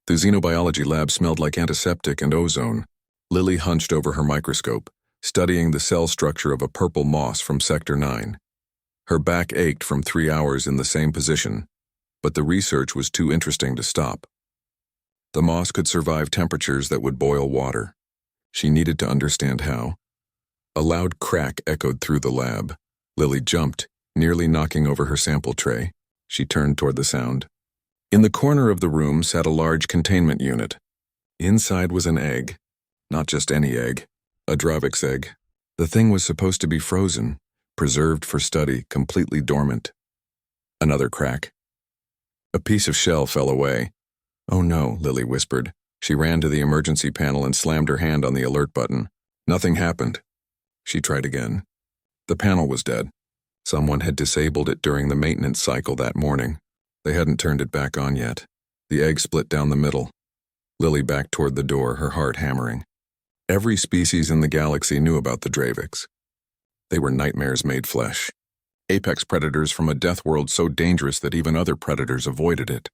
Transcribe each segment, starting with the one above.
The xenobiology lab smelled like antiseptic and ozone. Lily hunched over her microscope, studying the cell structure of a purple moss from Sector 9. Her back ached from 3 hours in the same position, but the research was too interesting to stop. The moss could survive temperatures that would boil water. She needed to understand how. A loud crack echoed through the lab. Lily jumped, nearly knocking over her sample tray. She turned toward the sound. In the corner of the room sat a large containment unit. Inside was an egg. Not just any egg. A Dravix egg. The thing was supposed to be frozen, preserved for study, completely dormant. Another crack. A piece of shell fell away. "Oh no," Lily whispered. She ran to the emergency panel and slammed her hand on the alert button. Nothing happened. She tried again. The panel was dead. Someone had disabled it during the maintenance cycle that morning. They hadn't turned it back on yet. The egg split down the middle. Lily backed toward the door, her heart hammering. Every species in the galaxy knew about the Dravix. They were nightmares made flesh. Apex predators from a death world so dangerous that even other predators avoided it.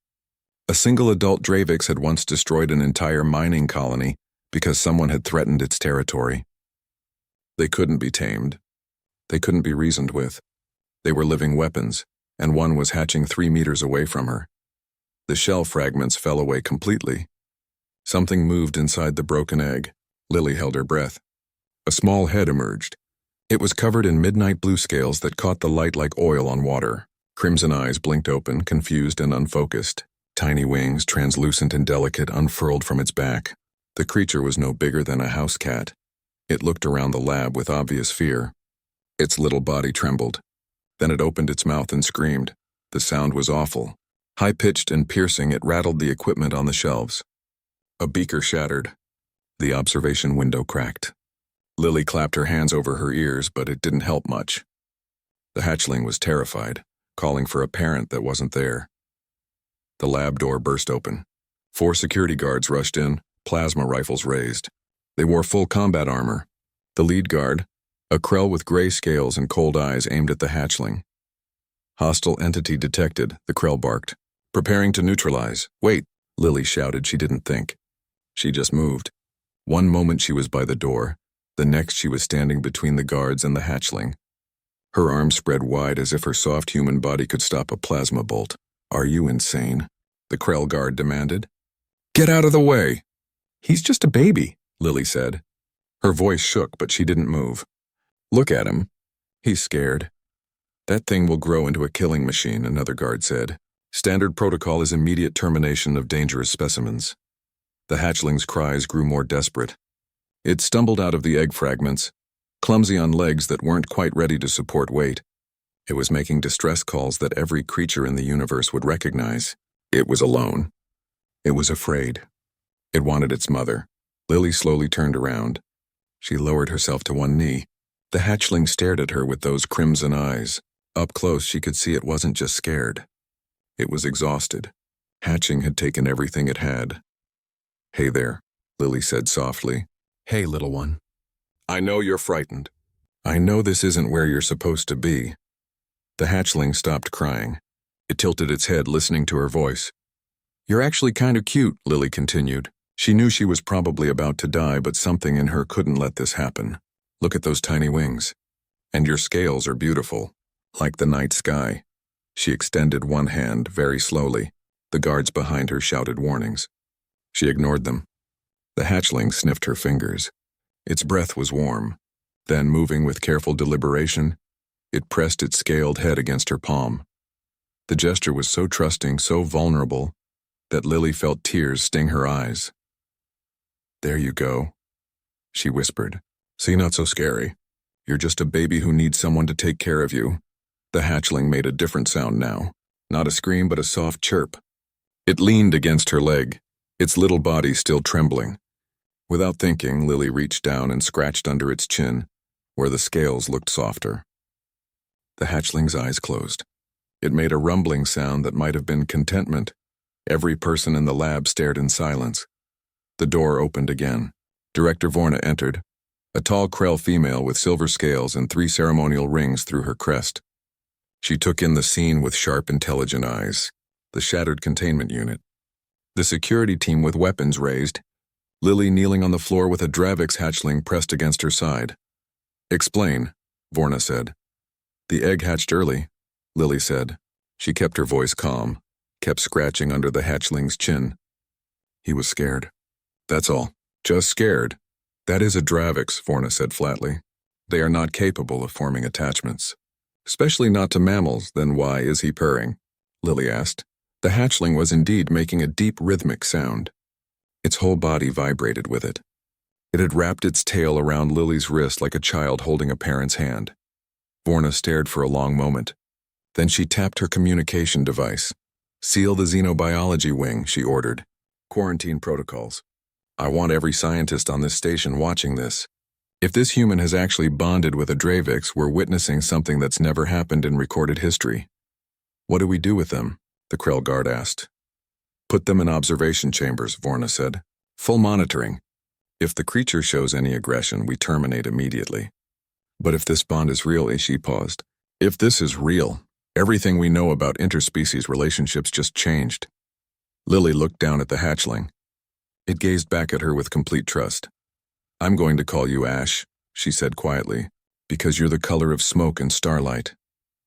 A single adult Dravix had once destroyed an entire mining colony because someone had threatened its territory. They couldn't be tamed. They couldn't be reasoned with. They were living weapons, and one was hatching 3 meters away from her. The shell fragments fell away completely. Something moved inside the broken egg. Lily held her breath. A small head emerged. It was covered in midnight blue scales that caught the light like oil on water. Crimson eyes blinked open, confused and unfocused. Tiny wings, translucent and delicate, unfurled from its back. The creature was no bigger than a house cat. It looked around the lab with obvious fear. Its little body trembled. Then it opened its mouth and screamed. The sound was awful. High-pitched and piercing, it rattled the equipment on the shelves. A beaker shattered. The observation window cracked. Lily clapped her hands over her ears, but it didn't help much. The hatchling was terrified, calling for a parent that wasn't there. The lab door burst open. 4 security guards rushed in, plasma rifles raised. They wore full combat armor. The lead guard, a Krell with gray scales and cold eyes, aimed at the hatchling. "Hostile entity detected," the Krell barked. "Preparing to neutralize." "Wait," Lily shouted. She didn't think. She just moved. One moment she was by the door. The next she was standing between the guards and the hatchling. Her arms spread wide as if her soft human body could stop a plasma bolt. "Are you insane?" the Krell guard demanded. "Get out of the way!" "He's just a baby," Lily said. Her voice shook, but she didn't move. "Look at him. He's scared." "That thing will grow into a killing machine," another guard said. "Standard protocol is immediate termination of dangerous specimens." The hatchling's cries grew more desperate. It stumbled out of the egg fragments, clumsy on legs that weren't quite ready to support weight. It was making distress calls that every creature in the universe would recognize. It was alone. It was afraid. It wanted its mother. Lily slowly turned around. She lowered herself to one knee. The hatchling stared at her with those crimson eyes. Up close, she could see it wasn't just scared. It was exhausted. Hatching had taken everything it had. "Hey there," Lily said softly. "Hey, little one. I know you're frightened. I know this isn't where you're supposed to be." The hatchling stopped crying. It tilted its head, listening to her voice. "You're actually kind of cute," Lily continued. She knew she was probably about to die, but something in her couldn't let this happen. "Look at those tiny wings. And your scales are beautiful, like the night sky." She extended one hand very slowly. The guards behind her shouted warnings. She ignored them. The hatchling sniffed her fingers. Its breath was warm. Then, moving with careful deliberation, it pressed its scaled head against her palm. The gesture was so trusting, so vulnerable, that Lily felt tears sting her eyes. "There you go," she whispered. "See, not so scary. You're just a baby who needs someone to take care of you." The hatchling made a different sound now. Not a scream, but a soft chirp. It leaned against her leg, its little body still trembling. Without thinking, Lily reached down and scratched under its chin, where the scales looked softer. The hatchling's eyes closed. It made a rumbling sound that might have been contentment. Every person in the lab stared in silence. The door opened again. Director Vorna entered, a tall Krell female with silver scales and 3 ceremonial rings through her crest. She took in the scene with sharp, intelligent eyes. The shattered containment unit. The security team with weapons raised, Lily kneeling on the floor with a Dravix hatchling pressed against her side. Explain, Vorna said. The egg hatched early, Lily said. She kept her voice calm, kept scratching under the hatchling's chin. He was scared. That's all. Just scared. That is a Dravix, Vorna said flatly. They are not capable of forming attachments. Especially not to mammals. Then why is he purring? Lily asked. The hatchling was indeed making a deep rhythmic sound. Its whole body vibrated with it. It had wrapped its tail around Lily's wrist like a child holding a parent's hand. Vorna stared for a long moment. Then she tapped her communication device. Seal the xenobiology wing, she ordered. Quarantine protocols. I want every scientist on this station watching this. If this human has actually bonded with a Dravix, we're witnessing something that's never happened in recorded history. What do we do with them? The Krell guard asked. Put them in observation chambers, Vorna said. Full monitoring. If the creature shows any aggression, we terminate immediately. But if this bond is real, she paused. If this is real, everything we know about interspecies relationships just changed. Lily looked down at the hatchling. It gazed back at her with complete trust. I'm going to call you Ash, she said quietly, because you're the color of smoke and starlight.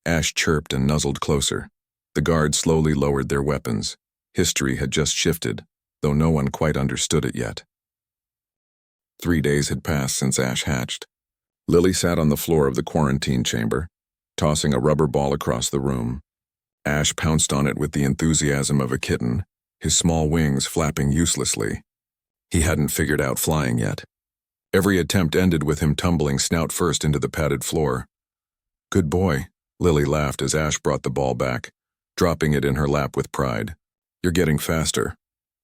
Ash chirped and nuzzled closer. The guards slowly lowered their weapons. History had just shifted, though no one quite understood it yet. 3 days had passed since Ash hatched. Lily sat on the floor of the quarantine chamber, tossing a rubber ball across the room. Ash pounced on it with the enthusiasm of a kitten, his small wings flapping uselessly. He hadn't figured out flying yet. Every attempt ended with him tumbling snout first into the padded floor. Good boy, Lily laughed as Ash brought the ball back, dropping it in her lap with pride. You're getting faster.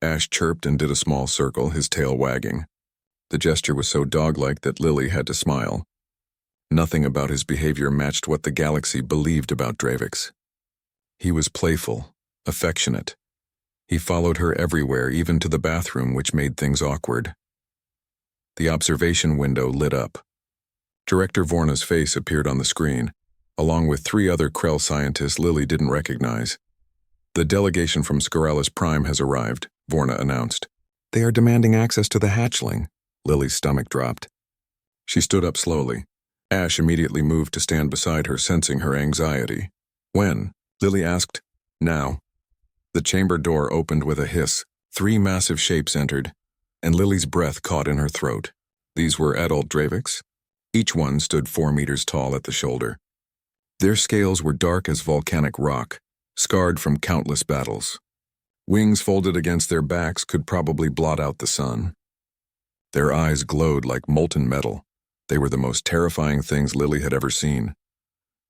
Ash chirped and did a small circle, his tail wagging. The gesture was so dog-like that Lily had to smile. Nothing about his behavior matched what the galaxy believed about Dravix. He was playful, affectionate. He followed her everywhere, even to the bathroom, which made things awkward. The observation window lit up. Director Vorna's face appeared on the screen, along with 3 other Krell scientists Lily didn't recognize. The delegation from Scarellus Prime has arrived, Vorna announced. They are demanding access to the hatchling. Lily's stomach dropped. She stood up slowly. Ash immediately moved to stand beside her, sensing her anxiety. When? Lily asked. Now. The chamber door opened with a hiss. 3 massive shapes entered, and Lily's breath caught in her throat. These were adult Dravix. Each one stood 4 meters tall at the shoulder. Their scales were dark as volcanic rock, scarred from countless battles. Wings folded against their backs could probably blot out the sun. Their eyes glowed like molten metal. They were the most terrifying things Lily had ever seen.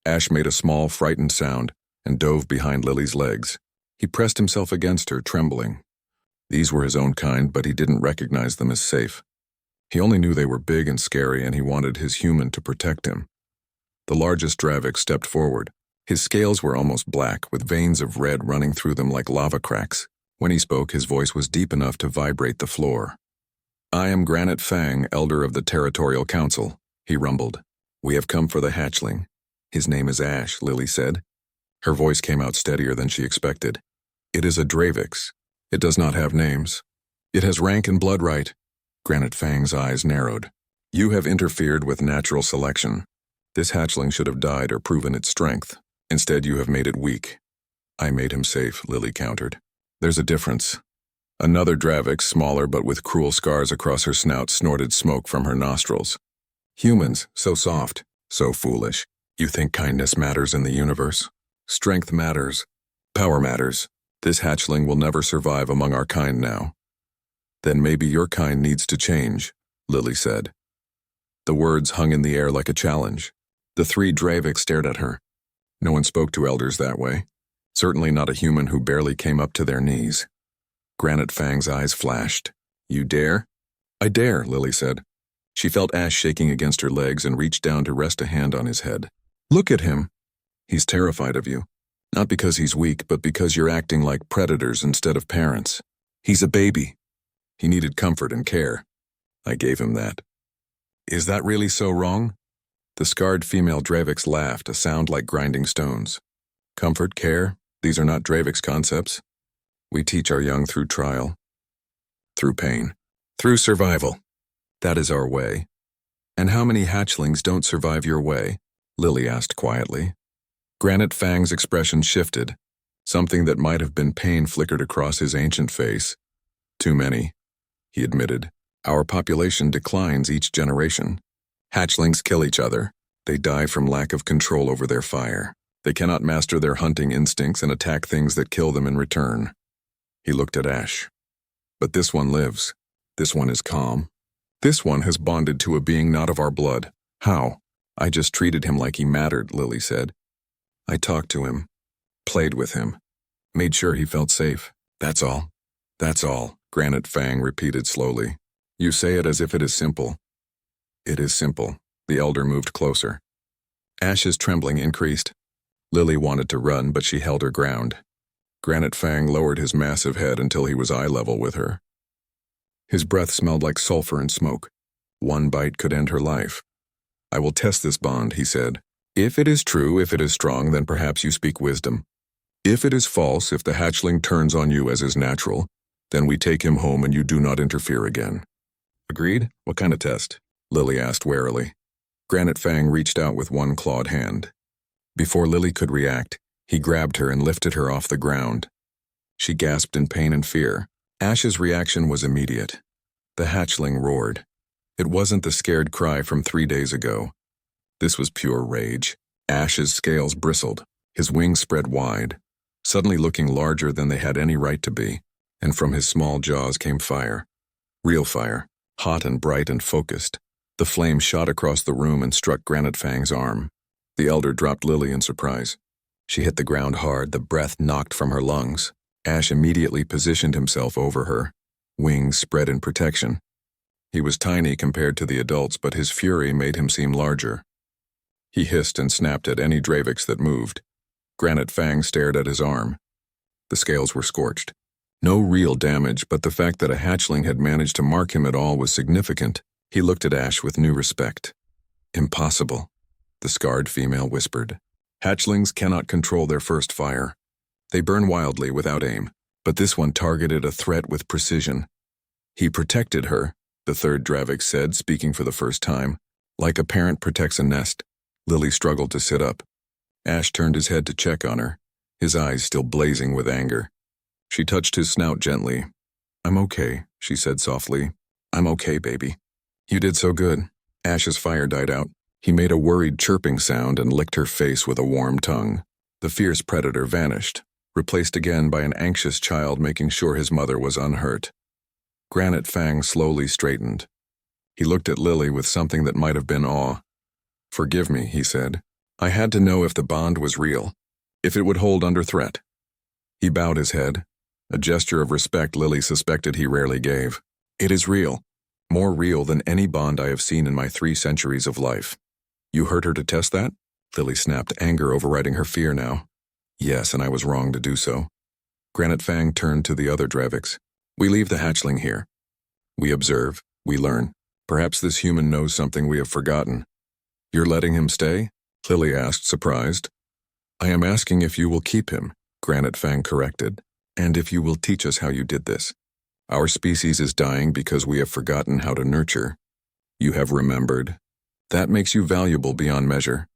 Ash made a small, frightened sound and dove behind Lily's legs. He pressed himself against her, trembling. These were his own kind, but he didn't recognize them as safe. He only knew they were big and scary, and he wanted his human to protect him. The largest Dravix stepped forward. His scales were almost black, with veins of red running through them like lava cracks. When he spoke, his voice was deep enough to vibrate the floor. I am Granite Fang, Elder of the Territorial Council, he rumbled. We have come for the hatchling. His name is Ash, Lily said. Her voice came out steadier than she expected. It is a Dravix. It does not have names. It has rank and blood right. Granite Fang's eyes narrowed. You have interfered with natural selection. This hatchling should have died or proven its strength. Instead, you have made it weak. I made him safe, Lily countered. There's a difference. Another Dravix, smaller but with cruel scars across her snout, snorted smoke from her nostrils. Humans, so soft, so foolish. You think kindness matters in the universe? Strength matters. Power matters. This hatchling will never survive among our kind now. Then maybe your kind needs to change, Lily said. The words hung in the air like a challenge. The 3 Dravix stared at her. No one spoke to elders that way. Certainly not a human who barely came up to their knees. Granite Fang's eyes flashed. You dare? I dare, Lily said. She felt Ash shaking against her legs and reached down to rest a hand on his head. Look at him. He's terrified of you. Not because he's weak, but because you're acting like predators instead of parents. He's a baby. He needed comfort and care. I gave him that. Is that really so wrong? The scarred female Dravix laughed, a sound like grinding stones. Comfort, care, these are not Dravix concepts. We teach our young through trial, through pain, through survival. That is our way. And how many hatchlings don't survive your way? Lily asked quietly. Granite Fang's expression shifted. Something that might have been pain flickered across his ancient face. Too many, he admitted. Our population declines each generation. Hatchlings kill each other. They die from lack of control over their fire. They cannot master their hunting instincts and attack things that kill them in return. He looked at Ash. But this one lives. This one is calm. This one has bonded to a being not of our blood. How? I just treated him like he mattered, Lily said. I talked to him, played with him, made sure he felt safe. That's all. That's all, Granite Fang repeated slowly. You say it as if it is simple. It is simple. The elder moved closer. Ash's trembling increased. Lily wanted to run, but she held her ground. Granite Fang lowered his massive head until he was eye level with her. His breath smelled like sulfur and smoke. One bite could end her life. I will test this bond, he said. If it is true, if it is strong, then perhaps you speak wisdom. If it is false, if the hatchling turns on you as is natural, then we take him home and you do not interfere again. Agreed? What kind of test? Lily asked warily. Granite Fang reached out with one clawed hand. Before Lily could react, he grabbed her and lifted her off the ground. She gasped in pain and fear. Ash's reaction was immediate. The hatchling roared. It wasn't the scared cry from 3 days ago. This was pure rage. Ash's scales bristled, his wings spread wide, suddenly looking larger than they had any right to be, and from his small jaws came fire. Real fire, hot and bright and focused. The flame shot across the room and struck Granite Fang's arm. The elder dropped Lily in surprise. She hit the ground hard, the breath knocked from her lungs. Ash immediately positioned himself over her, wings spread in protection. He was tiny compared to the adults, but his fury made him seem larger. He hissed and snapped at any Dravix that moved. Granite Fang stared at his arm. The scales were scorched. No real damage, but the fact that a hatchling had managed to mark him at all was significant. He looked at Ash with new respect. Impossible, the scarred female whispered. Hatchlings cannot control their first fire. They burn wildly without aim, but this one targeted a threat with precision. He protected her, the third Dravix said, speaking for the first time. Like a parent protects a nest. Lily struggled to sit up. Ash turned his head to check on her, his eyes still blazing with anger. She touched his snout gently. I'm okay, she said softly. I'm okay, baby. You did so good. Ash's fire died out. He made a worried chirping sound and licked her face with a warm tongue. The fierce predator vanished, replaced again by an anxious child making sure his mother was unhurt. Granite Fang slowly straightened. He looked at Lily with something that might have been awe. Forgive me, he said. I had to know if the bond was real, if it would hold under threat. He bowed his head, a gesture of respect Lily suspected he rarely gave. It is real, more real than any bond I have seen in my 3 centuries of life. You hurt her to test that? Lily snapped, anger overriding her fear now. Yes, and I was wrong to do so. Granite Fang turned to the other Dravix. We leave the hatchling here. We observe, we learn. Perhaps this human knows something we have forgotten. You're letting him stay? Lily asked, surprised. I am asking if you will keep him, Granite Fang corrected, and if you will teach us how you did this. Our species is dying because we have forgotten how to nurture. You have remembered. That makes you valuable beyond measure.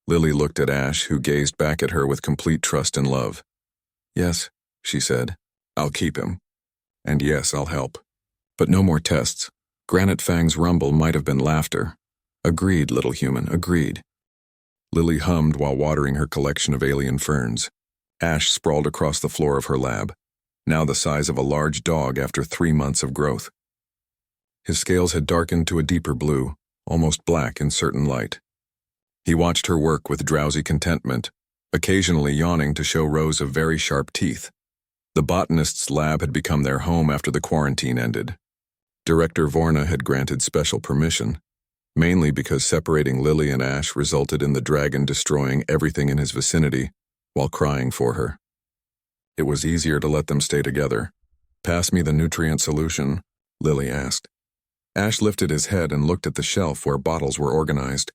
Lily looked at Ash, who gazed back at her with complete trust and love. Yes, she said. I'll keep him. And yes, I'll help. But no more tests. Granite Fang's rumble might have been laughter. Agreed, little human, agreed. Lily hummed while watering her collection of alien ferns. Ash sprawled across the floor of her lab, now the size of a large dog after 3 months of growth. His scales had darkened to a deeper blue, almost black in certain light. He watched her work with drowsy contentment, occasionally yawning to show rows of very sharp teeth. The botanist's lab had become their home after the quarantine ended. Director Vorna had granted special permission, mainly because separating Lily and Ash resulted in the dragon destroying everything in his vicinity while crying for her. It was easier to let them stay together. Pass me the nutrient solution, Lily asked. Ash lifted his head and looked at the shelf where bottles were organized.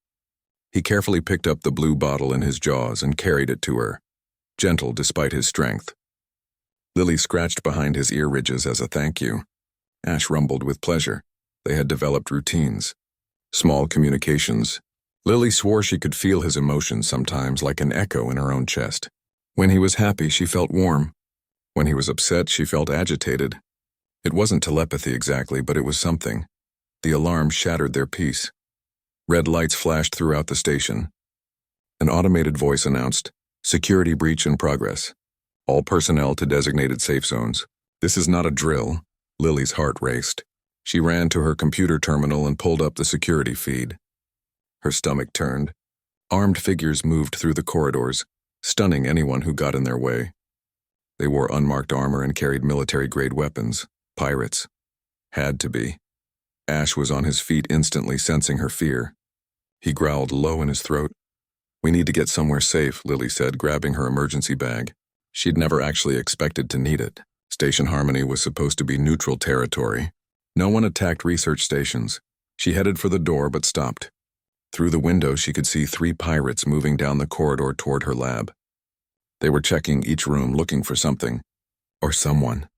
He carefully picked up the blue bottle in his jaws and carried it to her, gentle despite his strength. Lily scratched behind his ear ridges as a thank you. Ash rumbled with pleasure. They had developed routines. Small communications. Lily swore she could feel his emotions sometimes like an echo in her own chest. When he was happy, she felt warm. When he was upset, she felt agitated. It wasn't telepathy exactly, but it was something. The alarm shattered their peace. Red lights flashed throughout the station. An automated voice announced, "Security breach in progress. All personnel to designated safe zones." This is not a drill. Lily's heart raced. She ran to her computer terminal and pulled up the security feed. Her stomach turned. Armed figures moved through the corridors, stunning anyone who got in their way. They wore unmarked armor and carried military-grade weapons. Pirates. Had to be. Ash was on his feet instantly, sensing her fear. He growled low in his throat. "We need to get somewhere safe," Lily said, grabbing her emergency bag. She'd never actually expected to need it. Station Harmony was supposed to be neutral territory. No one attacked research stations. She headed for the door but stopped. Through the window, she could see 3 pirates moving down the corridor toward her lab. They were checking each room, looking for something. Or someone.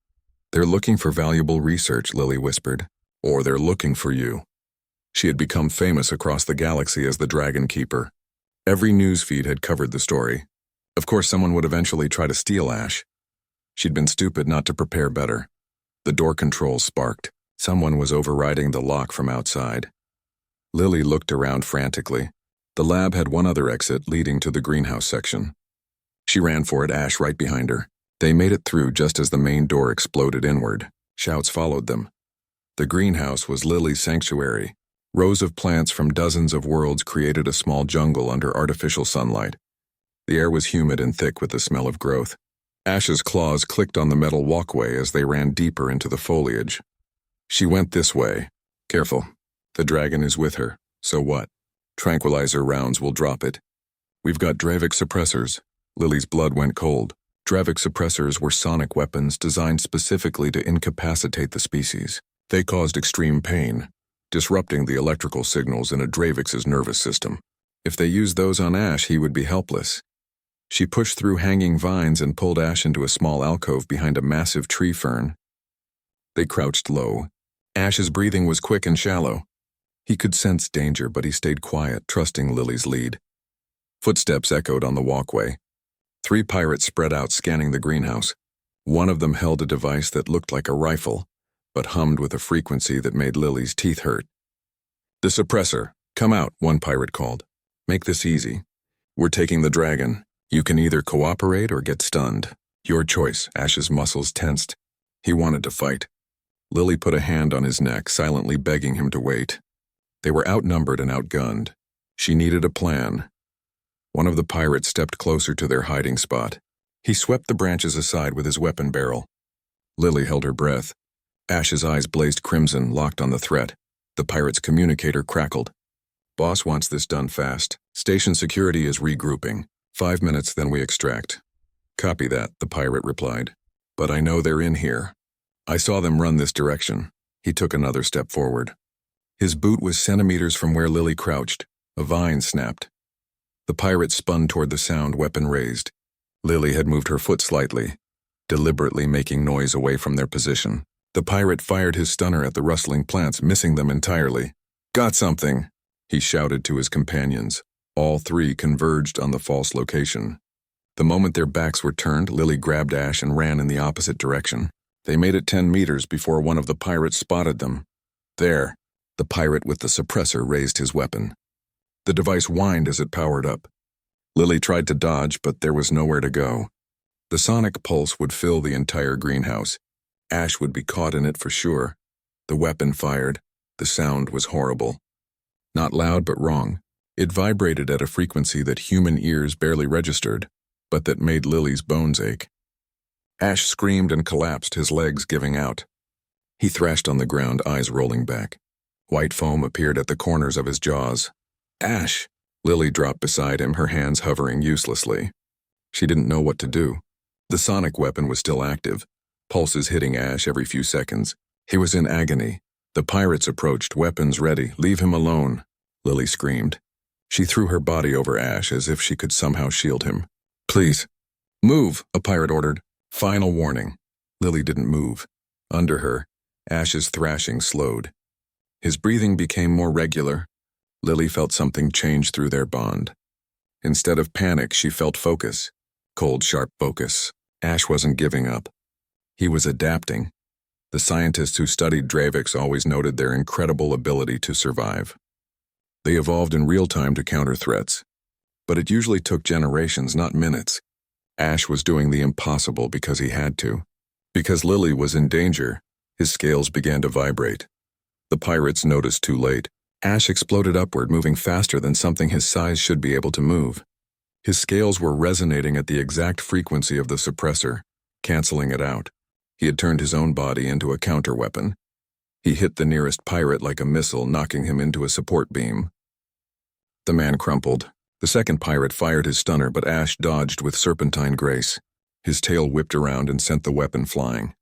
"They're looking for valuable research," Lily whispered. "Or they're looking for you." She had become famous across the galaxy as the Dragon Keeper. Every news feed had covered the story. Of course, someone would eventually try to steal Ash. She'd been stupid not to prepare better. The door controls sparked. Someone was overriding the lock from outside. Lily looked around frantically. The lab had one other exit leading to the greenhouse section. She ran for it, Ash right behind her. They made it through just as the main door exploded inward. Shouts followed them. The greenhouse was Lily's sanctuary. Rows of plants from dozens of worlds created a small jungle under artificial sunlight. The air was humid and thick with the smell of growth. Ash's claws clicked on the metal walkway as they ran deeper into the foliage. She went this way. "Careful. The dragon is with her. So what? Tranquilizer rounds will drop it. We've got Dravik suppressors." Lily's blood went cold. Dravik suppressors were sonic weapons designed specifically to incapacitate the species. They caused extreme pain, disrupting the electrical signals in a Dravik's nervous system. If they used those on Ash, he would be helpless. She pushed through hanging vines and pulled Ash into a small alcove behind a massive tree fern. They crouched low. Ash's breathing was quick and shallow. He could sense danger, but he stayed quiet, trusting Lily's lead. Footsteps echoed on the walkway. 3 pirates spread out, scanning the greenhouse. One of them held a device that looked like a rifle, but hummed with a frequency that made Lily's teeth hurt. "The suppressor. Come out," one pirate called. "Make this easy. We're taking the dragon. You can either cooperate or get stunned. Your choice." Ash's muscles tensed. He wanted to fight. Lily put a hand on his neck, silently begging him to wait. They were outnumbered and outgunned. She needed a plan. One of the pirates stepped closer to their hiding spot. He swept the branches aside with his weapon barrel. Lily held her breath. Ash's eyes blazed crimson, locked on the threat. The pirate's communicator crackled. "Boss wants this done fast. Station security is regrouping. 5 minutes, then we extract." "Copy that," the pirate replied. "But I know they're in here. I saw them run this direction." He took another step forward. His boot was centimeters from where Lily crouched. A vine snapped. The pirate spun toward the sound, weapon raised. Lily had moved her foot slightly, deliberately making noise away from their position. The pirate fired his stunner at the rustling plants, missing them entirely. "Got something," he shouted to his companions. All 3 converged on the false location. The moment their backs were turned, Lily grabbed Ash and ran in the opposite direction. They made it 10 meters before one of the pirates spotted them. "There." The pirate with the suppressor raised his weapon. The device whined as it powered up. Lily tried to dodge, but there was nowhere to go. The sonic pulse would fill the entire greenhouse. Ash would be caught in it for sure. The weapon fired. The sound was horrible. Not loud, but wrong. It vibrated at a frequency that human ears barely registered, but that made Lily's bones ache. Ash screamed and collapsed, his legs giving out. He thrashed on the ground, eyes rolling back. White foam appeared at the corners of his jaws. "Ash!" Lily dropped beside him, her hands hovering uselessly. She didn't know what to do. The sonic weapon was still active, pulses hitting Ash every few seconds. He was in agony. The pirates approached, weapons ready. "Leave him alone," Lily screamed. She threw her body over Ash as if she could somehow shield him. "Please, move," a pirate ordered. "Final warning. Lily didn't move. Under her, Ash's thrashing slowed. His breathing became more regular. Lily felt something change through their bond. Instead of panic, she felt focus. Cold, sharp focus. Ash wasn't giving up. He was adapting. The scientists who studied Draviks always noted their incredible ability to survive. They evolved in real time to counter threats. But it usually took generations, not minutes. Ash was doing the impossible because he had to. Because Lily was in danger, his scales began to vibrate. The pirates noticed too late. Ash exploded upward, moving faster than something his size should be able to move. His scales were resonating at the exact frequency of the suppressor, canceling it out. He had turned his own body into a counterweapon. He hit the nearest pirate like a missile, knocking him into a support beam. The man crumpled. The second pirate fired his stunner, but Ash dodged with serpentine grace. His tail whipped around and sent the weapon flying.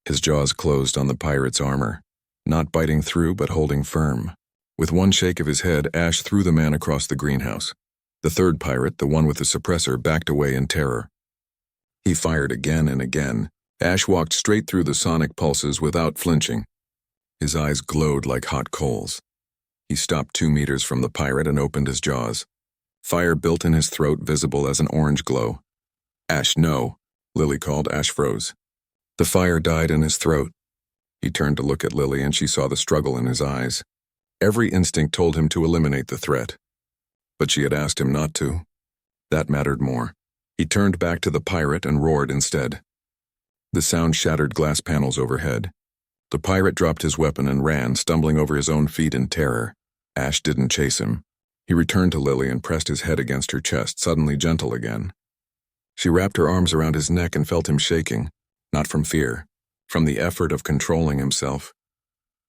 His jaws closed on the pirate's armor, not biting through but holding firm. With one shake of his head, Ash threw the man across the greenhouse. The third pirate, the one with the suppressor, backed away in terror. He fired again and again. Ash walked straight through the sonic pulses without flinching. His eyes glowed like hot coals. He stopped 2 meters from the pirate and opened his jaws. Fire built in his throat, visible as an orange glow. "Ash, no," Lily called. Ash froze. The fire died in his throat. He turned to look at Lily, and she saw the struggle in his eyes. Every instinct told him to eliminate the threat. But she had asked him not to. That mattered more. He turned back to the pirate and roared instead. The sound shattered glass panels overhead. The pirate dropped his weapon and ran, stumbling over his own feet in terror. Ash didn't chase him. He returned to Lily and pressed his head against her chest, suddenly gentle again. She wrapped her arms around his neck and felt him shaking, not from fear, from the effort of controlling himself.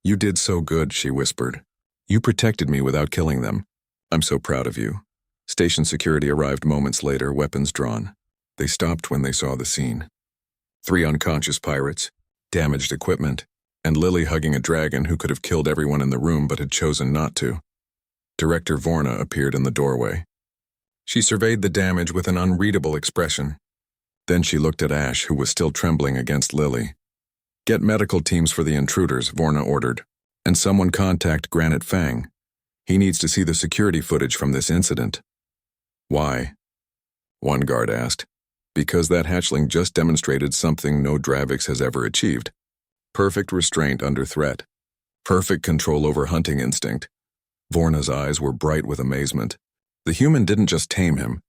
"You did so good," she whispered. "You protected me without killing them. I'm so proud of you." Station security arrived moments later, weapons drawn. They stopped when they saw the scene. 3 unconscious pirates, damaged equipment, and Lily hugging a dragon who could have killed everyone in the room but had chosen not to. Director Vorna appeared in the doorway. She surveyed the damage with an unreadable expression. Then she looked at Ash, who was still trembling against Lily. "Get medical teams for the intruders," Vorna ordered. "And someone contact Granite Fang. He needs to see the security footage from this incident." "Why?" one guard asked. "Because that hatchling just demonstrated something no Draviks has ever achieved. Perfect restraint under threat. Perfect control over hunting instinct." Vorna's eyes were bright with amazement. The human didn't just tame him.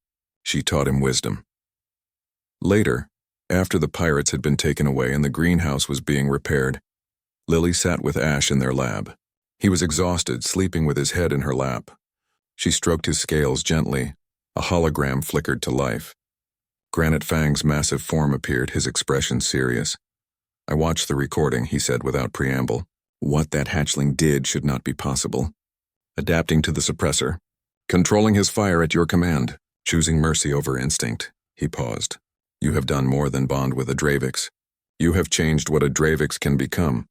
She taught him wisdom. Later, after the pirates had been taken away and the greenhouse was being repaired, Lily sat with Ash in their lab. He was exhausted, sleeping with his head in her lap. She stroked his scales gently. A hologram flickered to life. Granite Fang's massive form appeared, his expression serious. "I watched the recording," he said without preamble. "What that hatchling did should not be possible. Adapting to the suppressor. Controlling his fire at your command. Choosing mercy over instinct." He paused. "You have done more than bond with a Draviks. You have changed what a Draviks can become."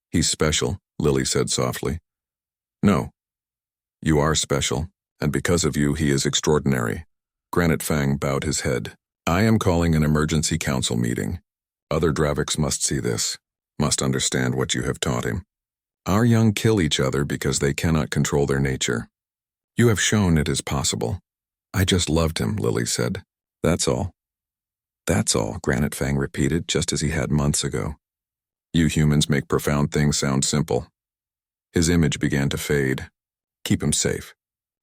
"He's special," Lily said softly. "No. You are special, and because of you he is extraordinary." Granite Fang bowed his head. "I am calling an emergency council meeting. Other Draviks must see this, must understand what you have taught him. Our young kill each other because they cannot control their nature. You have shown it is possible." "I just loved him," Lily said. "That's all." "That's all," Granite Fang repeated, just as he had months ago. "You humans make profound things sound simple." His image began to fade. "Keep him safe.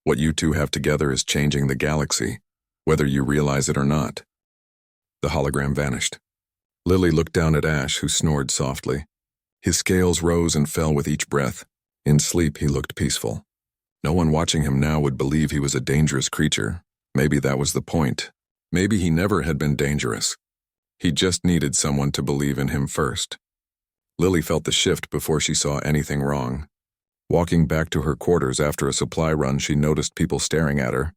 What you two have together is changing the galaxy, whether you realize it or not." The hologram vanished. Lily looked down at Ash, who snored softly. His scales rose and fell with each breath. In sleep, he looked peaceful. No one watching him now would believe he was a dangerous creature. Maybe that was the point. Maybe he never had been dangerous. He just needed someone to believe in him first. Lily felt the shift before she saw anything wrong. Walking back to her quarters after a supply run, she noticed people staring at her.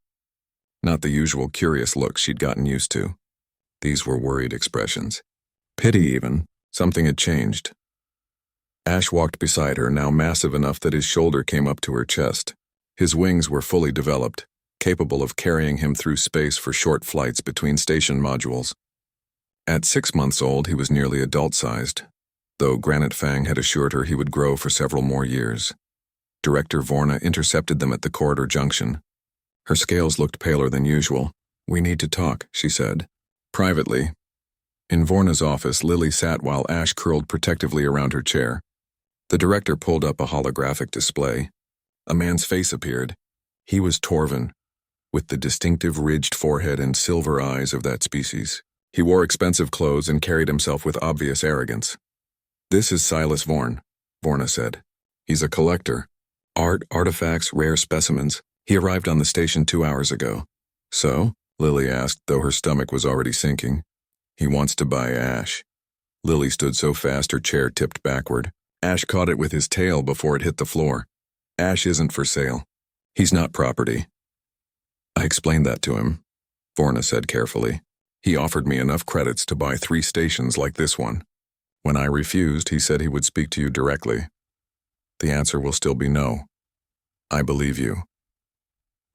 Not the usual curious looks she'd gotten used to. These were worried expressions. Pity even. Something had changed. Ash walked beside her, now massive enough that his shoulder came up to her chest. His wings were fully developed, capable of carrying him through space for short flights between station modules. At 6 months old, he was nearly adult-sized, though Granite Fang had assured her he would grow for several more years. Director Vorna intercepted them at the corridor junction. Her scales looked paler than usual. "We need to talk," she said. Privately. In Vorna's office, Lily sat while Ash curled protectively around her chair. The director pulled up a holographic display. A man's face appeared. He was Torvin, with the distinctive ridged forehead and silver eyes of that species. He wore expensive clothes and carried himself with obvious arrogance. "This is Silas Vorn," Vorna said. "He's a collector. Art, artifacts, rare specimens. He arrived on the station 2 hours ago." "So?" Lily asked, though her stomach was already sinking. "He wants to buy Ash." Lily stood so fast her chair tipped backward. Ash caught it with his tail before it hit the floor. "Ash isn't for sale. He's not property." "I explained that to him," Vorna said carefully. "He offered me enough credits to buy 3 stations like this one. When I refused, he said he would speak to you directly. The answer will still be no. I believe you."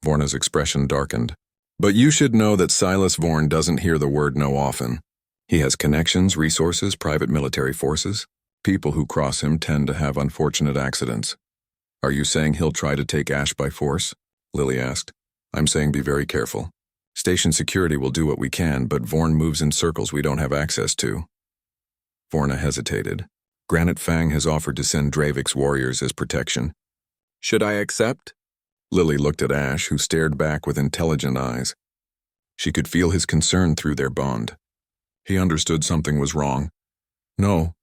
Vorna's expression darkened. "But you should know that Silas Vorn doesn't hear the word no often. He has connections, resources, private military forces. People who cross him tend to have unfortunate accidents." "Are you saying he'll try to take Ash by force?" Lily asked. "I'm saying be very careful. Station security will do what we can, but Vorn moves in circles we don't have access to." Vorna hesitated. "Granite Fang has offered to send Dravik's warriors as protection. Should I accept?" Lily looked at Ash, who stared back with intelligent eyes. She could feel his concern through their bond. He understood something was wrong. "No,"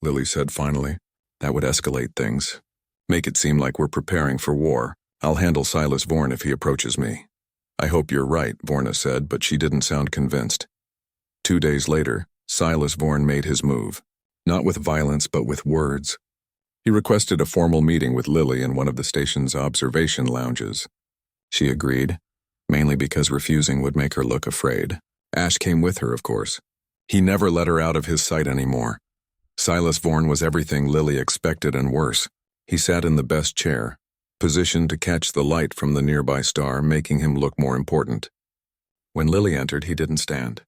Lily said finally. "That would escalate things. Make it seem like we're preparing for war. I'll handle Silas Vorn if he approaches me." "I hope you're right," Vorna said, but she didn't sound convinced. 2 days later, Silas Vorn made his move. Not with violence, but with words. He requested a formal meeting with Lily in one of the station's observation lounges. She agreed, mainly because refusing would make her look afraid. Ash came with her, of course. He never let her out of his sight anymore. Silas Vorn was everything Lily expected and worse. He sat in the best chair, positioned to catch the light from the nearby star, making him look more important. When Lily entered, he didn't stand.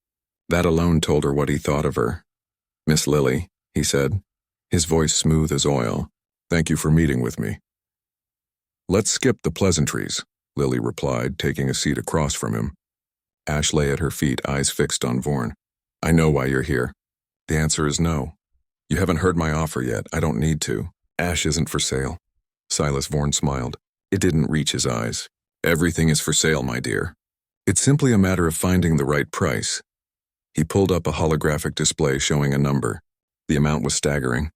That alone told her what he thought of her. "Miss Lily," he said, his voice smooth as oil. "Thank you for meeting with me." "Let's skip the pleasantries," Lily replied, taking a seat across from him. Ash lay at her feet, eyes fixed on Vorn. "I know why you're here. The answer is no. You haven't heard my offer yet. I don't need to. Ash isn't for sale." Silas Vorn smiled. It didn't reach his eyes. "Everything is for sale, my dear. It's simply a matter of finding the right price." He pulled up a holographic display showing a number. The amount was staggering.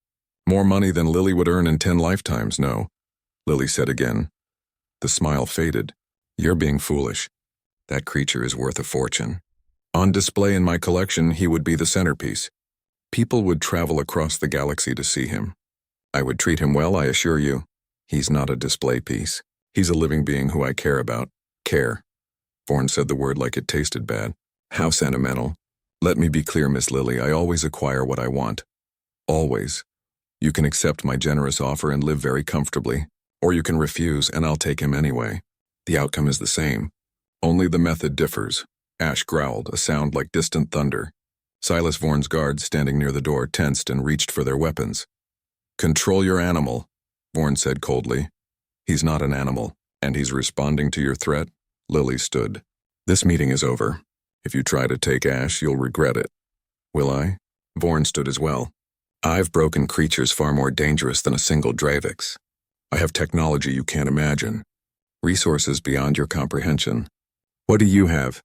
"More money than Lily would earn in 10 lifetimes, no," Lily said again. The smile faded. "You're being foolish. That creature is worth a fortune. On display in my collection, he would be the centerpiece. People would travel across the galaxy to see him. I would treat him well, I assure you. He's not a display piece. He's a living being who I care about." "Care." Vorn said the word like it tasted bad. "How sentimental. Let me be clear, Miss Lily, I always acquire what I want. Always. You can accept my generous offer and live very comfortably, or you can refuse and I'll take him anyway. The outcome is the same. Only the method differs." Ash growled, a sound like distant thunder. Silas Vorn's guards standing near the door tensed and reached for their weapons. "Control your animal," Vorn said coldly. "He's not an animal, and he's responding to your threat." Lily stood. "This meeting is over. If you try to take Ash, you'll regret it." "Will I?" Vorn stood as well. "I've broken creatures far more dangerous than a single Dravix. I have technology you can't imagine. Resources beyond your comprehension. What do you have?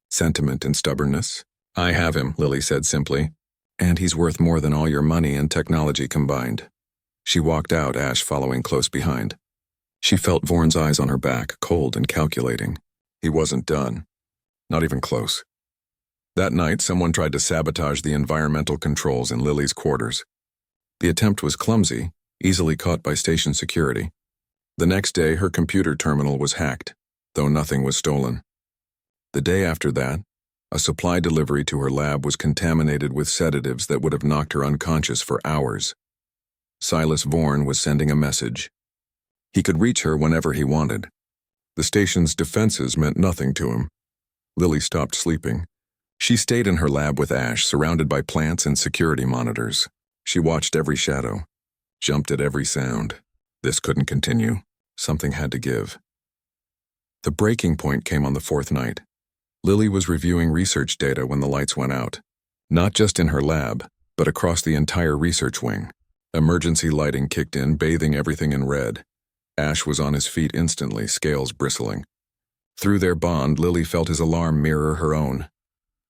Sentiment and stubbornness?" "I have him," Lily said simply. "And he's worth more than all your money and technology combined." She walked out, Ash following close behind. She felt Vorn's eyes on her back, cold and calculating. He wasn't done. Not even close. That night, someone tried to sabotage the environmental controls in Lily's quarters. The attempt was clumsy, easily caught by station security. The next day, her computer terminal was hacked, though nothing was stolen. The day after that, a supply delivery to her lab was contaminated with sedatives that would have knocked her unconscious for hours. Silas Vorn was sending a message. He could reach her whenever he wanted. The station's defenses meant nothing to him. Lily stopped sleeping. She stayed in her lab with Ash, surrounded by plants and security monitors. She watched every shadow, jumped at every sound. This couldn't continue. Something had to give. The breaking point came on the fourth night. Lily was reviewing research data when the lights went out. Not just in her lab, but across the entire research wing. Emergency lighting kicked in, bathing everything in red. Ash was on his feet instantly, scales bristling. Through their bond, Lily felt his alarm mirror her own.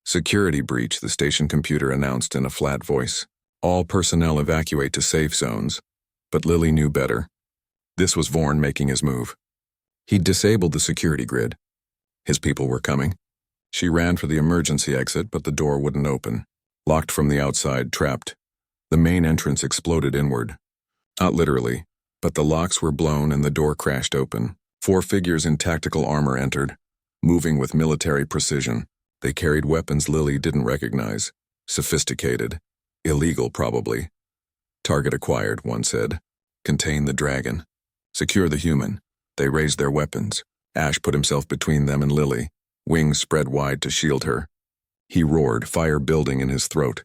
"Security breach," the station computer announced in a flat voice. "All personnel evacuate to safe zones." But Lily knew better. This was Vorn making his move. He'd disabled the security grid. His people were coming. She ran for the emergency exit, but the door wouldn't open. Locked from the outside, trapped. The main entrance exploded inward. Not literally, but the locks were blown and the door crashed open. 4 figures in tactical armor entered, moving with military precision. They carried weapons Lily didn't recognize. Sophisticated. Illegal, probably. "Target acquired," one said. "Contain the dragon. Secure the human." They raised their weapons. Ash put himself between them and Lily, wings spread wide to shield her. He roared, fire building in his throat.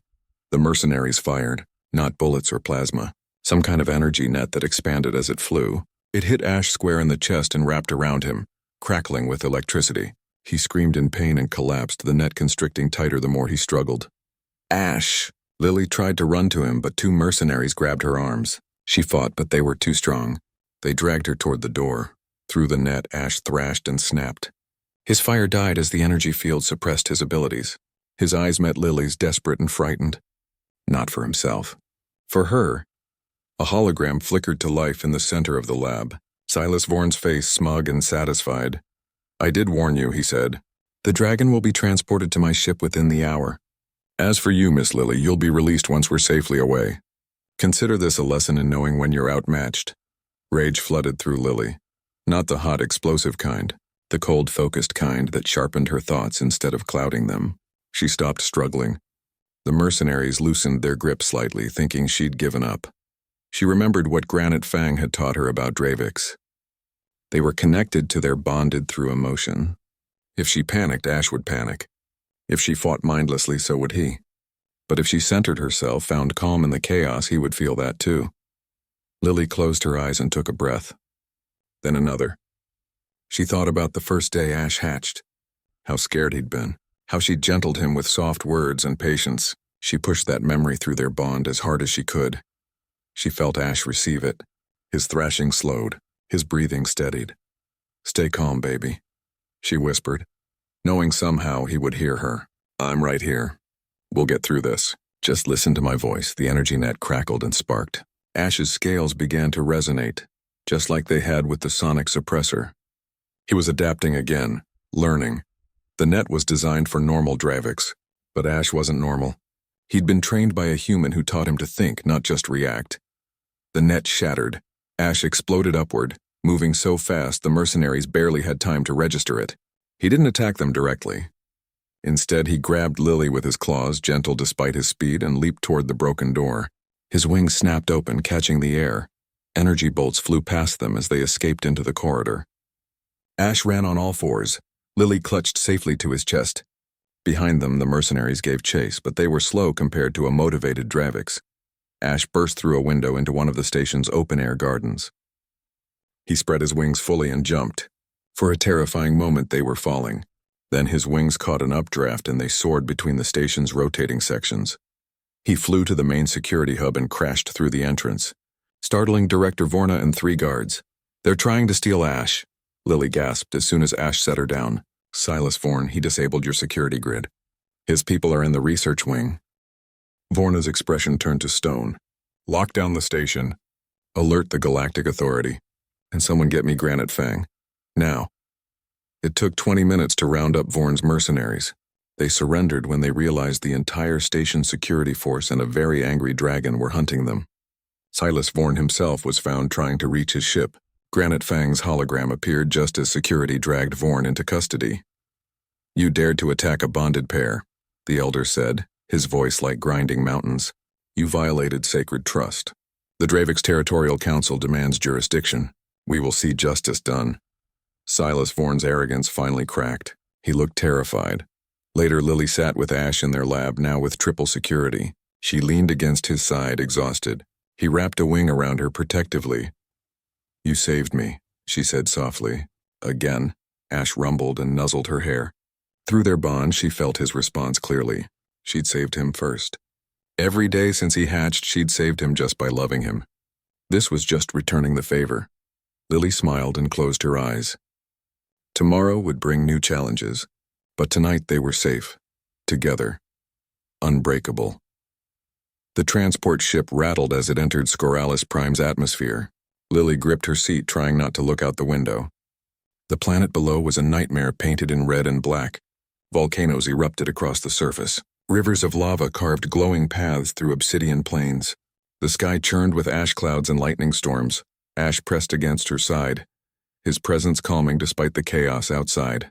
The mercenaries fired, not bullets or plasma. Some kind of energy net that expanded as it flew. It hit Ash square in the chest and wrapped around him, crackling with electricity. He screamed in pain and collapsed, the net constricting tighter the more he struggled. "Ash!" Lily tried to run to him, but 2 mercenaries grabbed her arms. She fought, but they were too strong. They dragged her toward the door. Through the net, Ash thrashed and snapped. His fire died as the energy field suppressed his abilities. His eyes met Lily's, desperate and frightened. Not for himself. For her. A hologram flickered to life in the center of the lab. Silas Vorn's face smug and satisfied. "I did warn you," he said. "The dragon will be transported to my ship within the hour. As for you, Miss Lily, you'll be released once we're safely away. Consider this a lesson in knowing when you're outmatched." Rage flooded through Lily. Not the hot, explosive kind. The cold, focused kind that sharpened her thoughts instead of clouding them. She stopped struggling. The mercenaries loosened their grip slightly, thinking she'd given up. She remembered what Granite Fang had taught her about Draviks. They were connected to their bonded through emotion. If she panicked, Ash would panic. If she fought mindlessly, so would he. But if she centered herself, found calm in the chaos, he would feel that too. Lily closed her eyes and took a breath. Then another. She thought about the first day Ash hatched. How scared he'd been. How she'd gentled him with soft words and patience. She pushed that memory through their bond as hard as she could. She felt Ash receive it. His thrashing slowed. His breathing steadied. "Stay calm, baby," she whispered, knowing somehow he would hear her. "I'm right here. We'll get through this. Just listen to my voice." The energy net crackled and sparked. Ash's scales began to resonate, just like they had with the sonic suppressor. He was adapting again, learning. The net was designed for normal Draviks, but Ash wasn't normal. He'd been trained by a human who taught him to think, not just react. The net shattered. Ash exploded upward, moving so fast the mercenaries barely had time to register it. He didn't attack them directly. Instead, he grabbed Lily with his claws, gentle despite his speed, and leaped toward the broken door. His wings snapped open, catching the air. Energy bolts flew past them as they escaped into the corridor. Ash ran on all fours. Lily clutched safely to his chest. Behind them, the mercenaries gave chase, but they were slow compared to a motivated Draviks. Ash burst through a window into one of the station's open-air gardens. He spread his wings fully and jumped. For a terrifying moment, they were falling. Then his wings caught an updraft and they soared between the station's rotating sections. He flew to the main security hub and crashed through the entrance, startling Director Vorna and 3 guards. "They're trying to steal Ash," Lily gasped as soon as Ash set her down. "Silas Vorn, he disabled your security grid. His people are in the research wing." Vorna's expression turned to stone. "Lock down the station. Alert the Galactic Authority. And someone get me Granite Fang. Now." It took 20 minutes to round up Vorn's mercenaries. They surrendered when they realized the entire station security force and a very angry dragon were hunting them. Silas Vorn himself was found trying to reach his ship. Granite Fang's hologram appeared just as security dragged Vorn into custody. "You dared to attack a bonded pair," the elder said, his voice like grinding mountains. "You violated sacred trust. The Dravik's Territorial Council demands jurisdiction. We will see justice done." Silas Vorn's arrogance finally cracked. He looked terrified. Later, Lily sat with Ash in their lab, now with triple security. She leaned against his side, exhausted. He wrapped a wing around her protectively. "You saved me," she said softly. Again, Ash rumbled and nuzzled her hair. Through their bond, she felt his response clearly. She'd saved him first. Every day since he hatched, she'd saved him just by loving him. This was just returning the favor. Lily smiled and closed her eyes. Tomorrow would bring new challenges, but tonight they were safe. Together. Unbreakable. The transport ship rattled as it entered Scoralis Prime's atmosphere. Lily gripped her seat, trying not to look out the window. The planet below was a nightmare painted in red and black. Volcanoes erupted across the surface. Rivers of lava carved glowing paths through obsidian plains. The sky churned with ash clouds and lightning storms. Ash pressed against her side, his presence calming despite the chaos outside.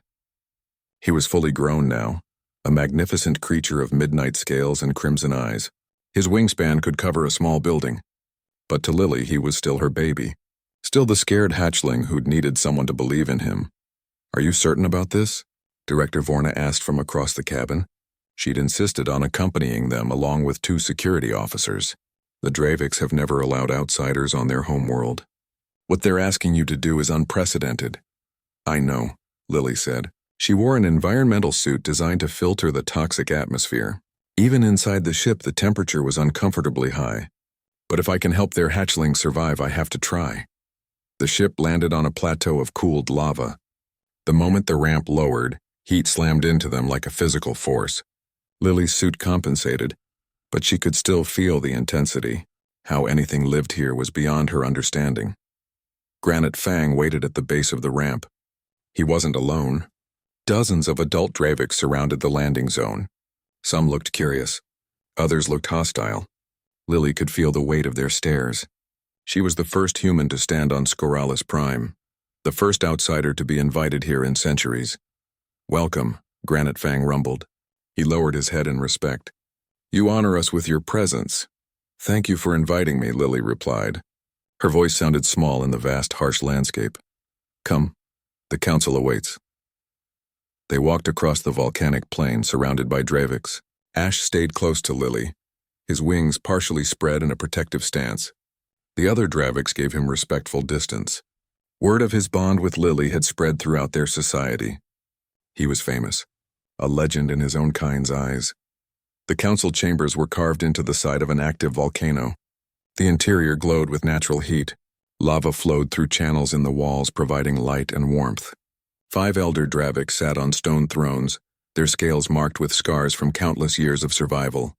He was fully grown now, a magnificent creature of midnight scales and crimson eyes. His wingspan could cover a small building. But to Lily, he was still her baby, still the scared hatchling who'd needed someone to believe in him. "Are you certain about this?" Director Vorna asked from across the cabin. She'd insisted on accompanying them along with 2 security officers. The Draviks have never allowed outsiders on their homeworld. "What they're asking you to do is unprecedented." "I know," Lily said. She wore an environmental suit designed to filter the toxic atmosphere. Even inside the ship, the temperature was uncomfortably high. "But if I can help their hatchlings survive, I have to try." The ship landed on a plateau of cooled lava. The moment the ramp lowered, heat slammed into them like a physical force. Lily's suit compensated, but she could still feel the intensity. How anything lived here was beyond her understanding. Granite Fang waited at the base of the ramp. He wasn't alone. Dozens of adult Draviks surrounded the landing zone. Some looked curious. Others looked hostile. Lily could feel the weight of their stares. She was the first human to stand on Scoralis Prime, the first outsider to be invited here in centuries. "Welcome," Granite Fang rumbled. He lowered his head in respect. "You honor us with your presence." "Thank you for inviting me," Lily replied. Her voice sounded small in the vast, harsh landscape. "Come, the council awaits." They walked across the volcanic plain surrounded by Draviks. Ash stayed close to Lily, his wings partially spread in a protective stance. The other Draviks gave him respectful distance. Word of his bond with Lily had spread throughout their society. He was famous, a legend in his own kind's eyes. The council chambers were carved into the side of an active volcano. The interior glowed with natural heat. Lava flowed through channels in the walls, providing light and warmth. 5 elder Draviks sat on stone thrones, their scales marked with scars from countless years of survival.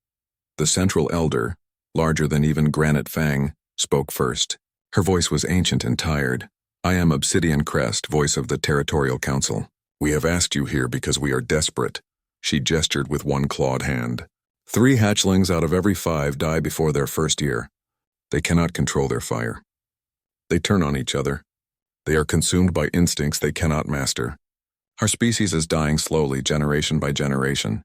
The central elder, larger than even Granite Fang, spoke first. Her voice was ancient and tired. "I am Obsidian Crest, voice of the Territorial Council. We have asked you here because we are desperate." She gestured with one clawed hand. 3 hatchlings out of every 5 die before their first year. They cannot control their fire. They turn on each other. They are consumed by instincts they cannot master. Our species is dying slowly, generation by generation.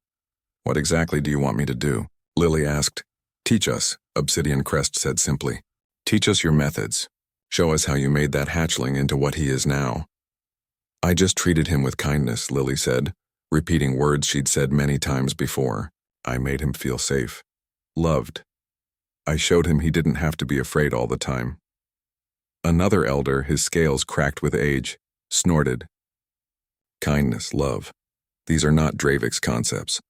"What exactly do you want me to do?" Lily asked. "Teach us," Obsidian Crest said simply. "Teach us your methods. Show us how you made that hatchling into what he is now." "I just treated him with kindness," Lily said, repeating words she'd said many times before. "I made him feel safe. Loved. I showed him he didn't have to be afraid all the time." Another elder, his scales cracked with age, snorted. "Kindness, love. These are not Dravik's concepts.